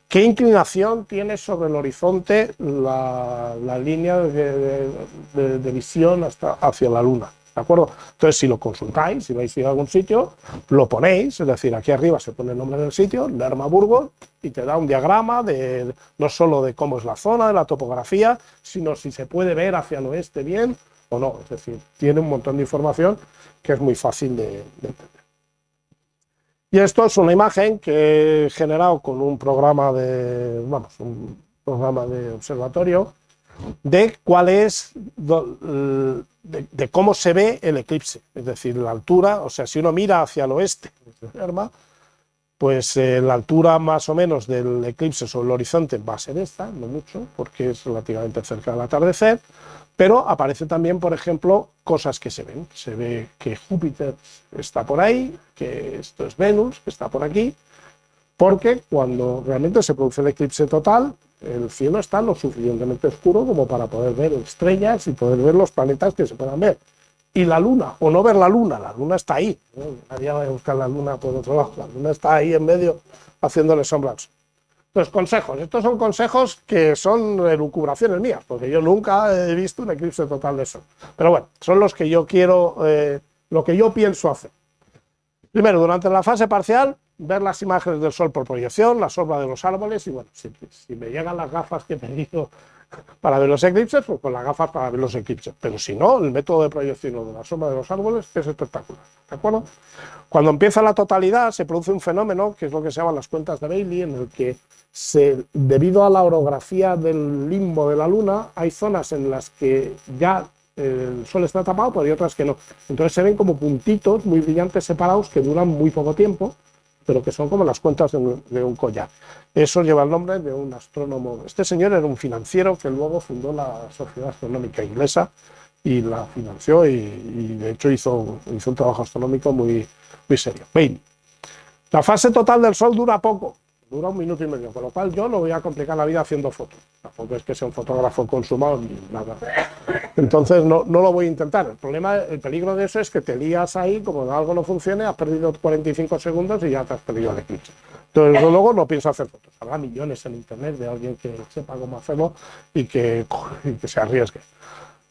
[SPEAKER 2] qué inclinación tiene sobre el horizonte la línea de visión hacia la Luna. ¿De acuerdo? Entonces, si lo consultáis, si vais a ir a algún sitio, lo ponéis, es decir, aquí arriba se pone el nombre del sitio, Lerma Burgos, y te da un diagrama no solo de cómo es la zona, de la topografía, sino si se puede ver hacia el oeste bien o no. Es decir, tiene un montón de información que es muy fácil de entender. Y esto es una imagen que he generado con un programa de observatorio de cuál es, de cómo se ve el eclipse, es decir, la altura. O sea, si uno mira hacia el oeste, pues la altura más o menos del eclipse sobre el horizonte va a ser esta, no mucho, porque es relativamente cerca del atardecer, pero aparece también, por ejemplo, cosas que se ven. Se ve que Júpiter está por ahí, que esto es Venus, que está por aquí, porque cuando realmente se produce el eclipse total, el cielo está lo suficientemente oscuro como para poder ver estrellas y poder ver los planetas que se puedan ver. Y la luna, o no ver la luna está ahí, ¿no? Nadie va a buscar la luna por otro lado, la luna está ahí en medio haciéndole sombras. Entonces, consejos, estos son consejos que son elucubraciones mías, porque yo nunca he visto un eclipse total de sol. Pero bueno, son los que yo quiero, lo que yo pienso hacer. Primero, durante la fase parcial, ver las imágenes del sol por proyección, la sombra de los árboles, y bueno, si me llegan las gafas que he pedido para ver los eclipses, pues con las gafas para ver los eclipses. Pero si no, el método de proyección de la sombra de los árboles es espectacular, ¿de acuerdo? Cuando empieza la totalidad, se produce un fenómeno, que es lo que se llaman las cuentas de Bailey, en el que debido a la orografía del limbo de la Luna, hay zonas en las que ya el sol está tapado, pero hay otras que no. Entonces se ven como puntitos muy brillantes separados que duran muy poco tiempo, pero que son como las cuentas de un collar. Eso lleva el nombre de un astrónomo. Este señor era un financiero que luego fundó la Sociedad Astronómica Inglesa y la financió y de hecho hizo un trabajo astronómico muy serio. Bien. La fase total del Sol dura poco, dura 1 minuto y medio, con lo cual yo no voy a complicar la vida haciendo fotos. Tampoco es que sea un fotógrafo consumado ni nada. Entonces no lo voy a intentar. El peligro de eso es que te lías ahí, como algo no funcione, has perdido 45 segundos y ya te has perdido el eclipse. Entonces luego no pienso hacer fotos. Habrá millones en internet de alguien que sepa cómo hacerlo y que se arriesgue.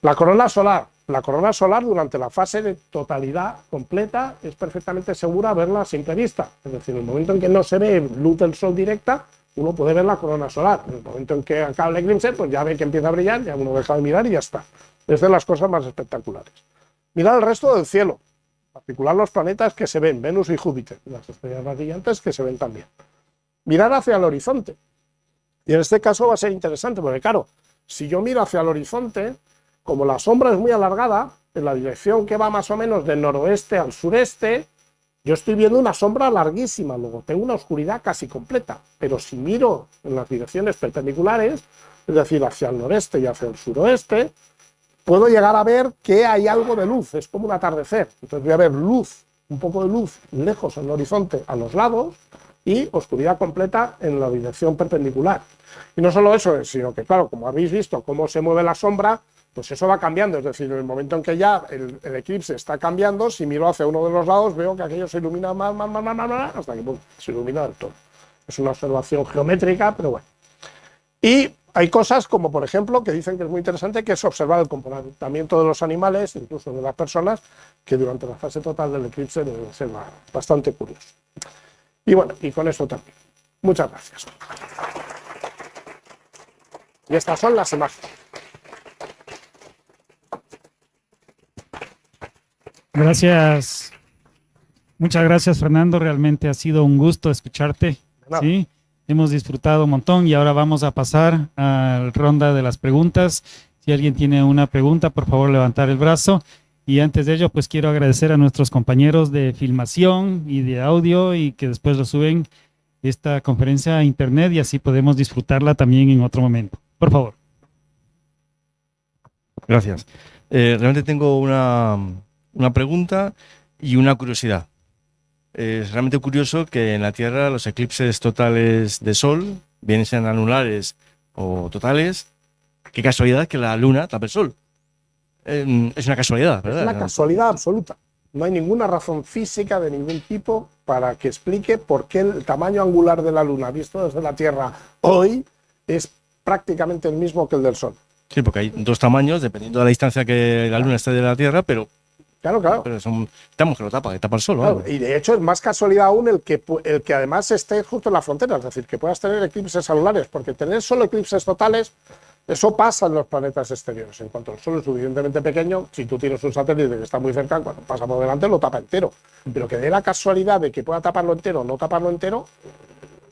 [SPEAKER 2] La corona solar. La corona solar durante la fase de totalidad completa es perfectamente segura verla a simple vista. Es decir, en el momento en que no se ve luz del sol directa, uno puede ver la corona solar. En el momento en que acaba el eclipse, pues ya ve que empieza a brillar, ya uno deja de mirar y ya está. Es de las cosas más espectaculares. Mirad el resto del cielo, en particular los planetas que se ven, Venus y Júpiter, las estrellas más brillantes que se ven también. Mirad hacia el horizonte. Y en este caso va a ser interesante, porque claro, si yo miro hacia el horizonte, como la sombra es muy alargada, en la dirección que va más o menos del noroeste al sureste, yo estoy viendo una sombra larguísima, luego tengo una oscuridad casi completa, pero si miro en las direcciones perpendiculares, es decir, hacia el noreste y hacia el suroeste, puedo llegar a ver que hay algo de luz, es como un atardecer, entonces voy a ver luz, un poco de luz lejos en el horizonte a los lados y oscuridad completa en la dirección perpendicular. Y no solo eso, sino que claro, como habéis visto cómo se mueve la sombra, pues eso va cambiando, es decir, en el momento en que ya el eclipse está cambiando, si miro hacia uno de los lados veo que aquello se ilumina más, hasta que se ilumina del todo. Es una observación geométrica, pero bueno. Y hay cosas como, por ejemplo, que dicen que es muy interesante, que es observar el comportamiento de los animales, incluso de las personas, que durante la fase total del eclipse debe ser bastante curioso. Y bueno, y con esto también. Muchas gracias. Y estas son las imágenes.
[SPEAKER 1] Gracias. Muchas gracias, Fernando. Realmente ha sido un gusto escucharte. ¿Sí? Hemos disfrutado un montón y ahora vamos a pasar a la ronda de las preguntas. Si alguien tiene una pregunta, por favor, levantar el brazo. Y antes de ello, pues quiero agradecer a nuestros compañeros de filmación y de audio y que después lo suben esta conferencia a internet y así podemos disfrutarla también en otro momento. Por favor.
[SPEAKER 3] Gracias. Realmente tengo una pregunta y una curiosidad. Es realmente curioso que en la Tierra los eclipses totales de Sol, bien sean anulares o totales, qué casualidad que la Luna tape el Sol. Es una casualidad, ¿verdad?
[SPEAKER 2] Es una casualidad absoluta. No hay ninguna razón física de ningún tipo para que explique por qué el tamaño angular de la Luna visto desde la Tierra hoy es prácticamente el mismo que el del Sol.
[SPEAKER 3] Sí, porque hay dos tamaños, dependiendo de la distancia que la Luna esté de la Tierra, pero...
[SPEAKER 2] Claro.
[SPEAKER 3] Pero estamos que lo tapa el sol.
[SPEAKER 2] Claro, y de hecho es más casualidad aún el que además esté justo en la frontera, es decir, que puedas tener eclipses anulares, porque tener solo eclipses totales, eso pasa en los planetas exteriores. En cuanto el Sol es suficientemente pequeño, si tú tienes un satélite que está muy cerca, cuando pasa por delante lo tapa entero. Pero que dé la casualidad de que pueda taparlo entero o no taparlo entero,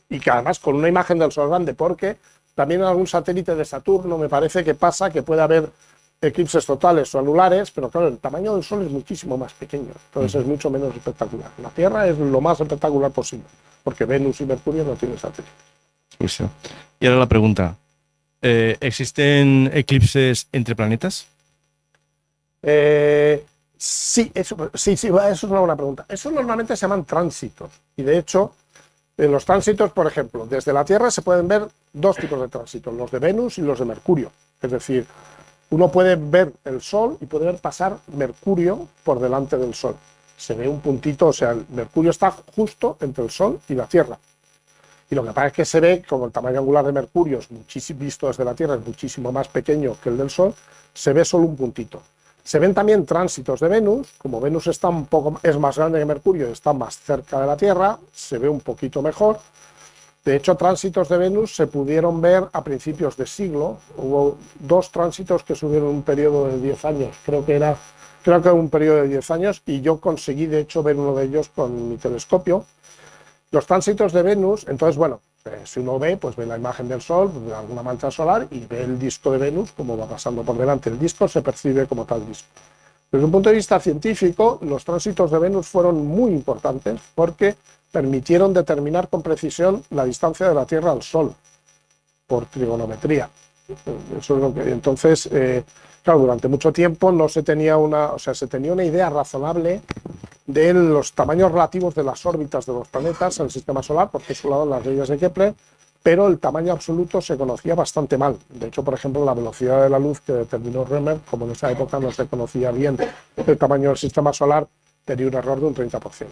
[SPEAKER 2] y que además con una imagen del Sol grande, porque también en algún satélite de Saturno me parece que pasa que puede haber eclipses totales o anulares, pero claro, el tamaño del Sol es muchísimo más pequeño, entonces es mucho menos espectacular. La Tierra es lo más espectacular posible, porque Venus y Mercurio no tienen satélites.
[SPEAKER 3] Sí. Y ahora la pregunta, ¿existen eclipses entre planetas?
[SPEAKER 2] Sí, eso es una buena pregunta. Eso normalmente se llaman tránsitos, y de hecho, en los tránsitos, por ejemplo, desde la Tierra se pueden ver dos tipos de tránsitos, los de Venus y los de Mercurio, es decir, uno puede ver el Sol y puede ver pasar Mercurio por delante del Sol. Se ve un puntito, o sea, el Mercurio está justo entre el Sol y la Tierra. Y lo que pasa es que se ve, como el tamaño angular de Mercurio es visto desde la Tierra, es muchísimo más pequeño que el del Sol, se ve solo un puntito. Se ven también tránsitos de Venus, como Venus es más grande que Mercurio y está más cerca de la Tierra, se ve un poquito mejor. De hecho, tránsitos de Venus se pudieron ver a principios de siglo. Hubo dos tránsitos que subieron un periodo de 10 años, creo que un periodo de 10 años, y yo conseguí, de hecho, ver uno de ellos con mi telescopio. Los tránsitos de Venus, entonces, bueno, Si uno ve, pues ve la imagen del Sol, pues, ve alguna mancha solar y ve el disco de Venus como va pasando por delante. El disco se percibe como tal disco. Desde un punto de vista científico, los tránsitos de Venus fueron muy importantes porque permitieron determinar con precisión la distancia de la Tierra al Sol por trigonometría. Eso es lo que, entonces, claro, durante mucho tiempo no se tenía se tenía una idea razonable de los tamaños relativos de las órbitas de los planetas en el sistema solar, porque es lado las leyes de Kepler, pero el tamaño absoluto se conocía bastante mal. De hecho, por ejemplo, la velocidad de la luz que determinó Remer, como en esa época no se conocía bien el tamaño del sistema solar, tenía un error de un 30%.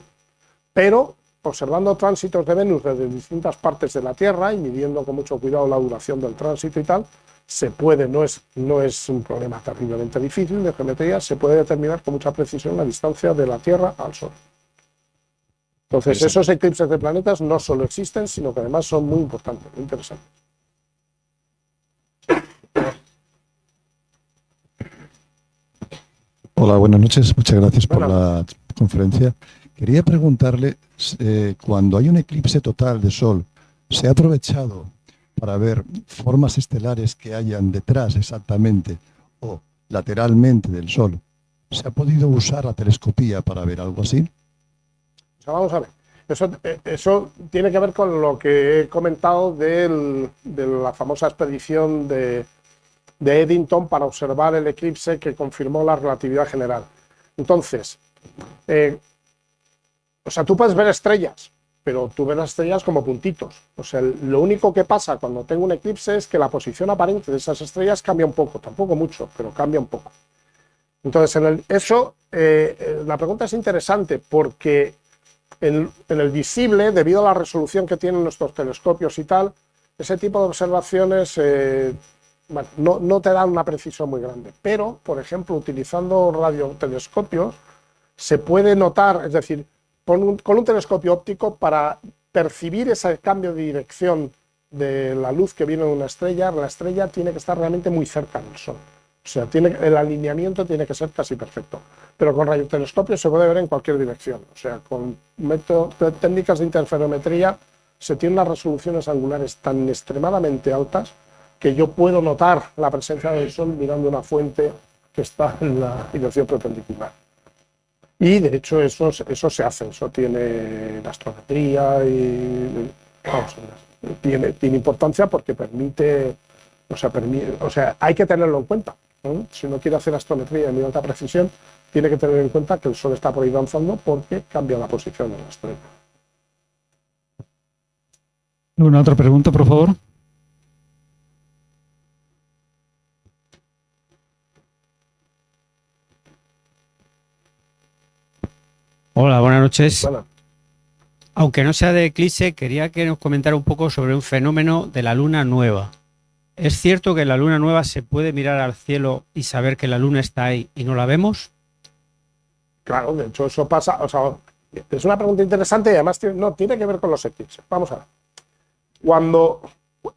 [SPEAKER 2] Pero, observando tránsitos de Venus desde distintas partes de la Tierra y midiendo con mucho cuidado la duración del tránsito y tal, se puede, no es un problema terriblemente difícil de geometría, se puede determinar con mucha precisión la distancia de la Tierra al Sol. Entonces, esos eclipses de planetas no solo existen, sino que además son muy importantes, muy interesantes.
[SPEAKER 4] Hola, buenas noches. Muchas gracias por la conferencia. Quería preguntarle, cuando hay un eclipse total de Sol, ¿se ha aprovechado para ver formas estelares que hayan detrás exactamente o lateralmente del Sol? ¿Se ha podido usar la telescopía para ver algo así?
[SPEAKER 2] O sea, vamos a ver. Eso tiene que ver con lo que he comentado de la famosa expedición de Eddington para observar el eclipse que confirmó la relatividad general. Entonces, tú puedes ver estrellas, pero tú ves las estrellas como puntitos. O sea, lo único que pasa cuando tengo un eclipse es que la posición aparente de esas estrellas cambia un poco, tampoco mucho, pero cambia un poco. Entonces, la pregunta es interesante porque en el visible, debido a la resolución que tienen nuestros telescopios y tal, ese tipo de observaciones no te dan una precisión muy grande. Pero, por ejemplo, utilizando radiotelescopios, se puede notar, es decir, con un telescopio óptico, para percibir ese cambio de dirección de la luz que viene de una estrella, la estrella tiene que estar realmente muy cerca del Sol. O sea, el alineamiento tiene que ser casi perfecto. Pero con radiotelescopios se puede ver en cualquier dirección. O sea, con técnicas de interferometría se tienen unas resoluciones angulares tan extremadamente altas que yo puedo notar la presencia del Sol mirando una fuente que está en la dirección perpendicular. Y de hecho eso se hace, eso tiene la astrometría y tiene importancia porque permite, hay que tenerlo en cuenta, ¿no? Si uno quiere hacer astrometría de muy alta precisión, tiene que tener en cuenta que el Sol está por ahí avanzando porque cambia la posición de la estrella.
[SPEAKER 1] ¿Alguna otra pregunta, por favor?
[SPEAKER 5] Hola, buenas noches.
[SPEAKER 2] Bueno.
[SPEAKER 5] Aunque no sea de eclipse, quería que nos comentara un poco sobre un fenómeno de la luna nueva. ¿Es cierto que en la luna nueva se puede mirar al cielo y saber que la luna está ahí y no la vemos?
[SPEAKER 2] Claro, de hecho eso pasa, es una pregunta interesante y además tiene que ver con los eclipses. Vamos a ver. Cuando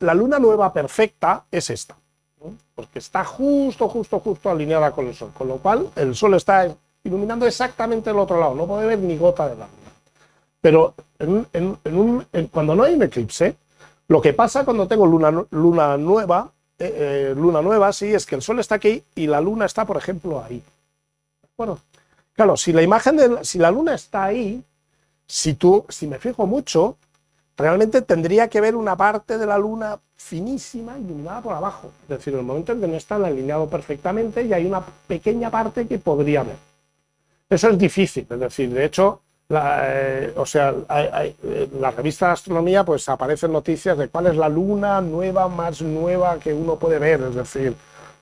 [SPEAKER 2] la luna nueva perfecta es esta, ¿no? Porque está justo alineada con el Sol, con lo cual el Sol está iluminando exactamente el otro lado, no puede ver ni gota de la luna. Pero cuando no hay un eclipse, lo que pasa cuando tengo luna nueva, sí, es que el Sol está aquí y la luna está, por ejemplo, ahí. Bueno, claro, si la luna está ahí, si me fijo mucho, realmente tendría que ver una parte de la luna finísima iluminada por abajo. Es decir, en el momento en que no están alineados perfectamente y hay una pequeña parte que podría ver. Eso es difícil, es decir, de hecho, en la revista de astronomía pues aparecen noticias de cuál es la luna nueva más nueva que uno puede ver, es decir,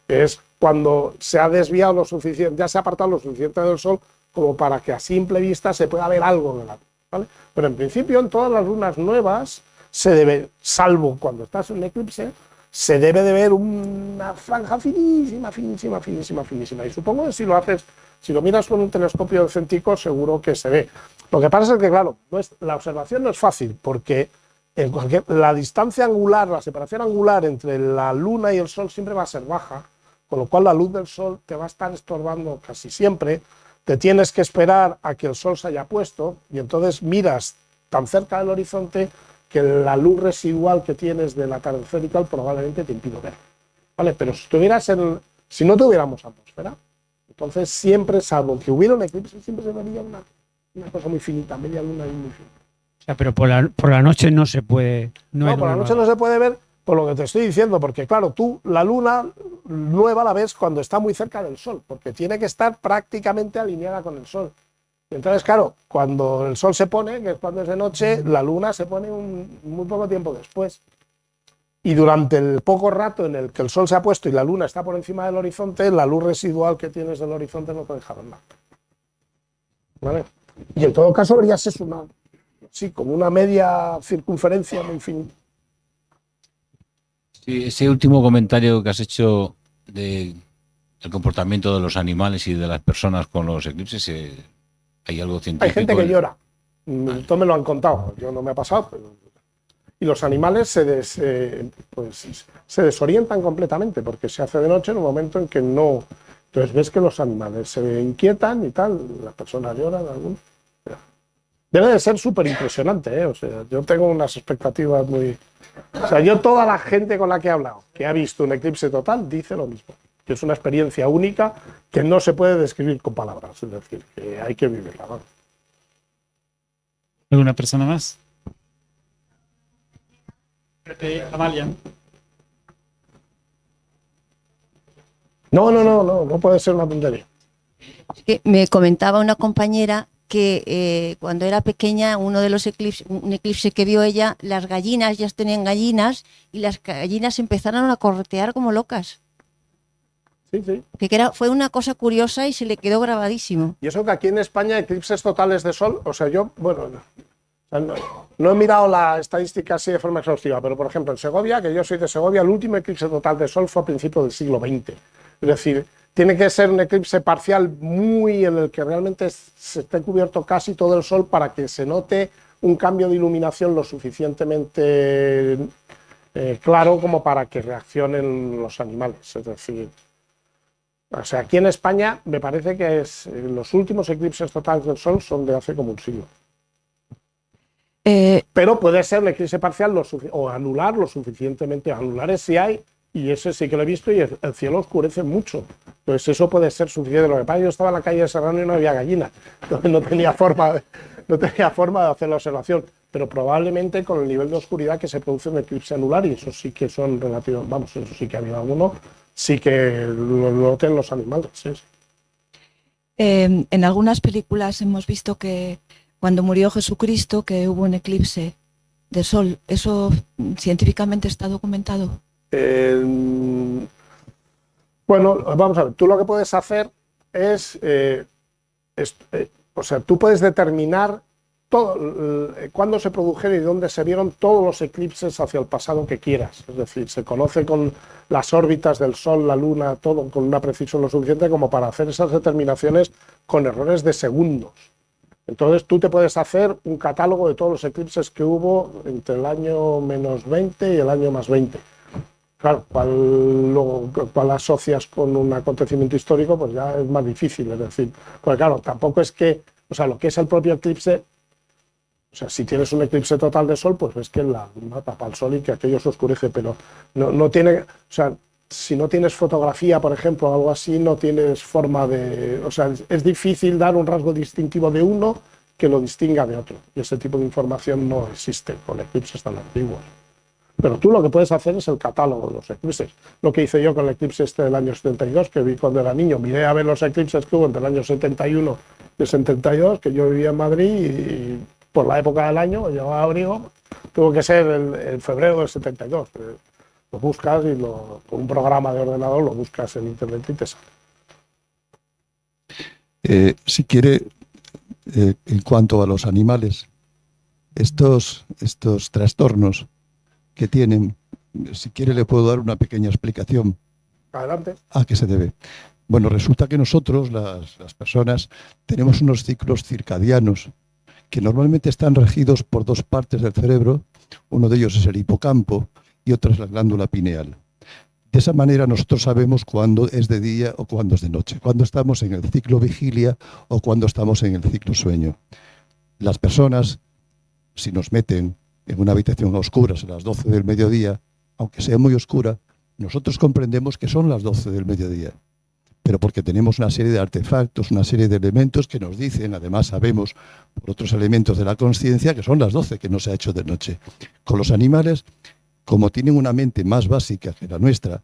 [SPEAKER 2] es cuando se ha desviado lo suficiente, ya se ha apartado lo suficiente del Sol como para que a simple vista se pueda ver algo de la luna, ¿vale? Pero en principio en todas las lunas nuevas se debe, salvo cuando estás en un eclipse, se debe de ver una franja finísima. Y supongo que si lo miras con un telescopio céntrico, seguro que se ve. Lo que pasa es que, claro, la observación no es fácil, porque la distancia angular, la separación angular entre la Luna y el Sol siempre va a ser baja, con lo cual la luz del Sol te va a estar estorbando casi siempre. Te tienes que esperar a que el Sol se haya puesto, y entonces miras tan cerca del horizonte que la luz residual que tienes del atardecer y tal probablemente te impide ver. ¿Vale? Pero si no tuviéramos atmósfera, entonces siempre, salvo que hubiera un eclipse, siempre se vería una cosa muy finita, media luna y muy finita.
[SPEAKER 5] O sea, pero por la noche no se puede.
[SPEAKER 2] No, por la noche no se puede ver por lo que te estoy diciendo, porque claro, tú la luna nueva la ves cuando está muy cerca del sol, porque tiene que estar prácticamente alineada con el sol. Entonces, claro, cuando el sol se pone, que es cuando es de noche, la luna se pone muy poco tiempo después. Y durante el poco rato en el que el sol se ha puesto y la luna está por encima del horizonte, la luz residual que tienes del horizonte no te deja ver nada. ¿Vale? Y en todo caso verías eso, como una media circunferencia muy finita.
[SPEAKER 6] Sí, ese último comentario que has hecho del comportamiento de los animales y de las personas con los eclipses, hay algo científico.
[SPEAKER 2] Hay gente que llora. Esto me lo han contado, yo no me ha pasado, pero... Y los animales se desorientan completamente porque se hace de noche en un momento en que no. Entonces ves que los animales se inquietan y tal, las personas lloran, algunos. Debe de ser súper impresionante, ¿eh? O sea, yo tengo unas expectativas muy... O sea, yo toda la gente con la que he hablado, que ha visto un eclipse total, dice lo mismo. Que es una experiencia única que no se puede describir con palabras, es decir, que hay que vivirla, ¿no?
[SPEAKER 1] ¿Alguna persona más? Amalia.
[SPEAKER 2] No puede ser una tontería.
[SPEAKER 7] Me comentaba una compañera que cuando era pequeña, un eclipse que vio ella, las gallinas ya tenían gallinas y las gallinas empezaron a corretear como locas.
[SPEAKER 2] Sí.
[SPEAKER 7] Fue una cosa curiosa y se le quedó grabadísimo.
[SPEAKER 2] Y eso que aquí en España eclipses totales de sol, o sea, no he mirado la estadística así de forma exhaustiva, pero por ejemplo en Segovia, que yo soy de Segovia, el último eclipse total de sol fue a principios del siglo XX. Es decir, tiene que ser un eclipse parcial muy en el que realmente se esté cubierto casi todo el sol para que se note un cambio de iluminación lo suficientemente claro como para que reaccionen los animales. Es decir, o sea, aquí en España me parece que los últimos eclipses totales del sol son de hace como un siglo. Pero puede ser un eclipse parcial o anular lo suficientemente. Anulares sí hay, y ese sí que lo he visto, y el cielo oscurece mucho. Entonces eso puede ser suficiente. Lo que pasa es que yo estaba en la calle de Serrano y no había gallinas, entonces no tenía forma de hacer la observación. Pero probablemente con el nivel de oscuridad que se produce en el eclipse anular, y eso sí que son relativos, eso sí que ha habido alguno, sí que lo noten los animales. Sí.
[SPEAKER 8] En algunas películas hemos visto que cuando murió Jesucristo, que hubo un eclipse de sol. ¿Eso científicamente está documentado?
[SPEAKER 2] Bueno, vamos a ver, tú lo que puedes hacer es, o sea, tú puedes determinar cuándo se produjeron y dónde se vieron todos los eclipses hacia el pasado que quieras. Es decir, se conoce con las órbitas del Sol, la Luna, todo con una precisión lo suficiente como para hacer esas determinaciones con errores de segundos. Entonces tú te puedes hacer un catálogo de todos los eclipses que hubo entre el año -20 y el año +20. Claro, cuál asocias con un acontecimiento histórico, pues ya es más difícil, es decir, pues claro, tampoco es que, o sea, lo que es el propio eclipse, o sea, si tienes un eclipse total de sol, pues ves que la luna tapa el sol y que aquello se oscurece, pero no tiene, o sea, si no tienes fotografía, por ejemplo, o algo así, no tienes forma de, o sea, es difícil dar un rasgo distintivo de uno que lo distinga de otro, y ese tipo de información no existe con eclipses tan antiguos. Pero tú lo que puedes hacer es el catálogo de los eclipses. Lo que hice yo con el eclipse del año 72, que vi cuando era niño. Miré a ver los eclipses que hubo entre el año 71 y el 72, que yo vivía en Madrid y por la época del año, llevaba abrigo, tuvo que ser el febrero del 72. Lo buscas y con un programa de ordenador lo buscas en internet y te sale.
[SPEAKER 4] Si quiere, en cuanto a los animales, estos trastornos que tienen, si quiere le puedo dar una pequeña explicación.
[SPEAKER 2] Adelante.
[SPEAKER 4] ¿A qué se debe? Bueno, resulta que nosotros, las personas, tenemos unos ciclos circadianos que normalmente están regidos por dos partes del cerebro. Uno de ellos es el hipocampo y otro es la glándula pineal. De esa manera nosotros sabemos cuándo es de día o cuándo es de noche, cuándo estamos en el ciclo vigilia o cuándo estamos en el ciclo sueño. Las personas, si nos meten en una habitación a oscuras a las 12 del mediodía, aunque sea muy oscura, nosotros comprendemos que son las 12 del mediodía. Pero porque tenemos una serie de artefactos, una serie de elementos que nos dicen, además sabemos por otros elementos de la conciencia, que son las 12, que no se ha hecho de noche. Con los animales, como tienen una mente más básica que la nuestra,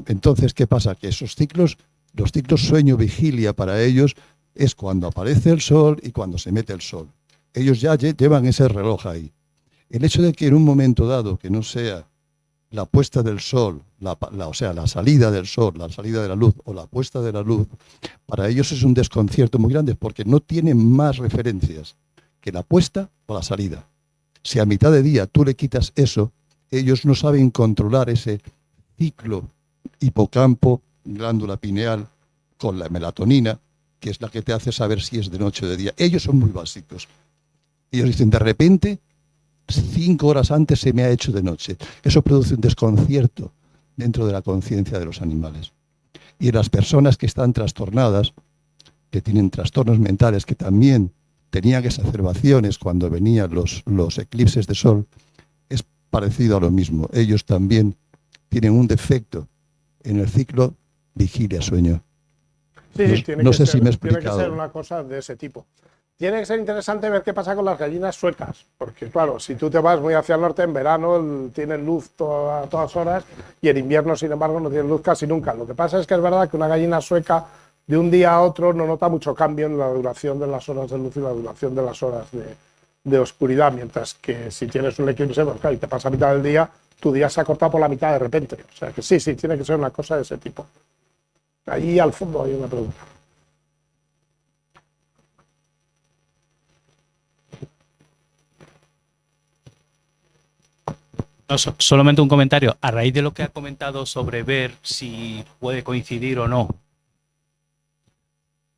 [SPEAKER 4] entonces, ¿qué pasa? Que esos ciclos, los ciclos sueño-vigilia para ellos es cuando aparece el sol y cuando se mete el sol. Ellos ya llevan ese reloj ahí. El hecho de que en un momento dado, que no sea la puesta del sol, o sea, la salida del sol, la salida de la luz o la puesta de la luz, para ellos es un desconcierto muy grande porque no tienen más referencias que la puesta o la salida. Si a mitad de día tú le quitas eso, ellos no saben controlar ese ciclo hipocampo, glándula pineal, con la melatonina, que es la que te hace saber si es de noche o de día. Ellos son muy básicos. Ellos dicen, de repente, 5 horas antes se me ha hecho de noche. Eso produce un desconcierto dentro de la conciencia de los animales. Y en las personas que están trastornadas, que tienen trastornos mentales, que también tenían exacerbaciones cuando venían los eclipses de sol, es parecido a lo mismo. Ellos también tienen un defecto en el ciclo vigilia-sueño.
[SPEAKER 2] Sí,
[SPEAKER 4] no sé si me he
[SPEAKER 2] tiene que
[SPEAKER 4] explicado.
[SPEAKER 2] ser una cosa de ese tipo. Tiene que ser interesante ver qué pasa con las gallinas suecas, porque claro, si tú te vas muy hacia el norte, en verano tienen luz a todas horas y en invierno, sin embargo, no tienen luz casi nunca. Lo que pasa es que es verdad que una gallina sueca de un día a otro no nota mucho cambio en la duración de las horas de luz y la duración de las horas de oscuridad, mientras que si tienes un eclipse, pues claro, y te pasa a mitad del día, tu día se ha cortado por la mitad de repente. O sea que sí, tiene que ser una cosa de ese tipo. Ahí al fondo hay una pregunta.
[SPEAKER 9] No, solamente un comentario. A raíz de lo que ha comentado sobre ver si puede coincidir o no.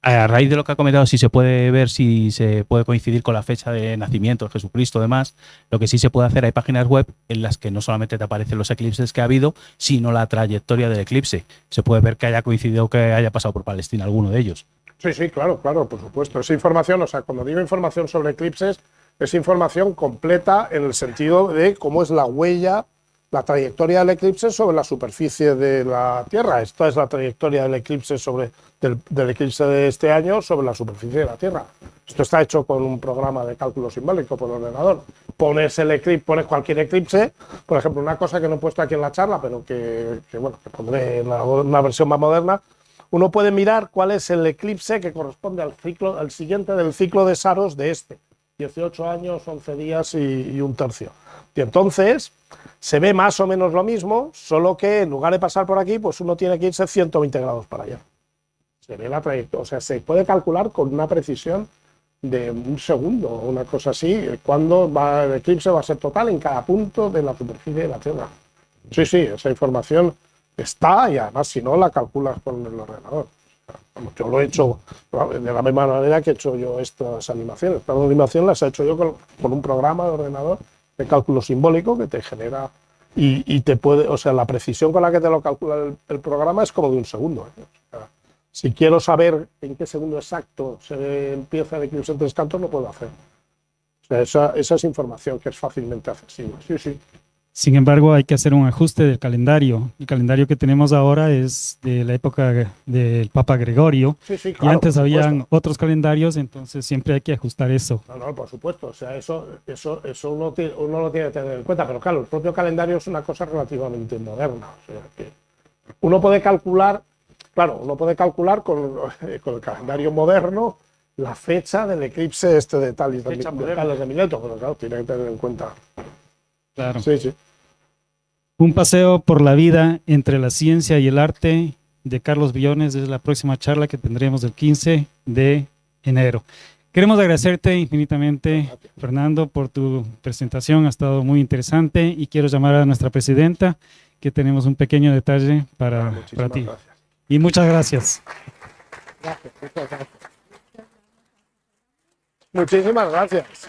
[SPEAKER 9] A raíz de lo que ha comentado, si se puede ver si se puede coincidir con la fecha de nacimiento de Jesucristo, demás, lo que sí se puede hacer, hay páginas web en las que no solamente te aparecen los eclipses que ha habido, sino la trayectoria del eclipse. Se puede ver que haya coincidido, que haya pasado por Palestina alguno de ellos.
[SPEAKER 2] Sí, claro, por supuesto. Esa información, o sea, cuando digo información sobre eclipses, es información completa en el sentido de cómo es la huella, la trayectoria del eclipse sobre la superficie de la Tierra. Esta es la trayectoria del eclipse del eclipse de este año sobre la superficie de la Tierra. Esto está hecho con un programa de cálculo simbólico por ordenador. Pones cualquier eclipse, por ejemplo, una cosa que no he puesto aquí en la charla, pero que pondré en una versión más moderna. Uno puede mirar cuál es el eclipse que corresponde al siguiente del ciclo de Saros de este. 18 años, 11 días y un tercio. Y entonces se ve más o menos lo mismo, solo que en lugar de pasar por aquí, pues uno tiene que irse 120 grados para allá. Se ve la trayectoria, o sea, se puede calcular con una precisión de un segundo o una cosa así, cuándo el eclipse va a ser total en cada punto de la superficie de la Tierra. Sí, esa información está y además si no la calculas con el ordenador. Yo lo he hecho de la misma manera que he hecho yo estas animaciones. Estas animaciones las he hecho yo con un programa de ordenador de cálculo simbólico que te genera y te puede, o sea, la precisión con la que te lo calcula el programa es como de un segundo. O sea, si quiero saber en qué segundo exacto se empieza el eclipse en Tres Cantos, lo puedo hacer. O sea, esa es información que es fácilmente accesible. Sí.
[SPEAKER 1] Sin embargo, hay que hacer un ajuste del calendario. El calendario que tenemos ahora es de la época del Papa Gregorio.
[SPEAKER 2] Sí,
[SPEAKER 1] y
[SPEAKER 2] claro,
[SPEAKER 1] antes habían otros calendarios, entonces siempre hay que ajustar eso.
[SPEAKER 2] No, por supuesto. O sea, eso uno lo tiene que tener en cuenta. Pero claro, el propio calendario es una cosa relativamente moderna. O sea, que uno puede calcular con el calendario moderno la fecha del eclipse de Tales de Mileto, pero claro, tiene que tener en cuenta.
[SPEAKER 1] Claro.
[SPEAKER 2] Sí.
[SPEAKER 1] Un paseo por la vida entre la ciencia y el arte de Carlos Billones es la próxima charla que tendremos el 15 de enero. Queremos agradecerte infinitamente, Fernando, por tu presentación. Ha estado muy interesante y quiero llamar a nuestra presidenta, que tenemos un pequeño detalle para ti.
[SPEAKER 2] Gracias.
[SPEAKER 1] Y muchas gracias.
[SPEAKER 2] Muchísimas gracias.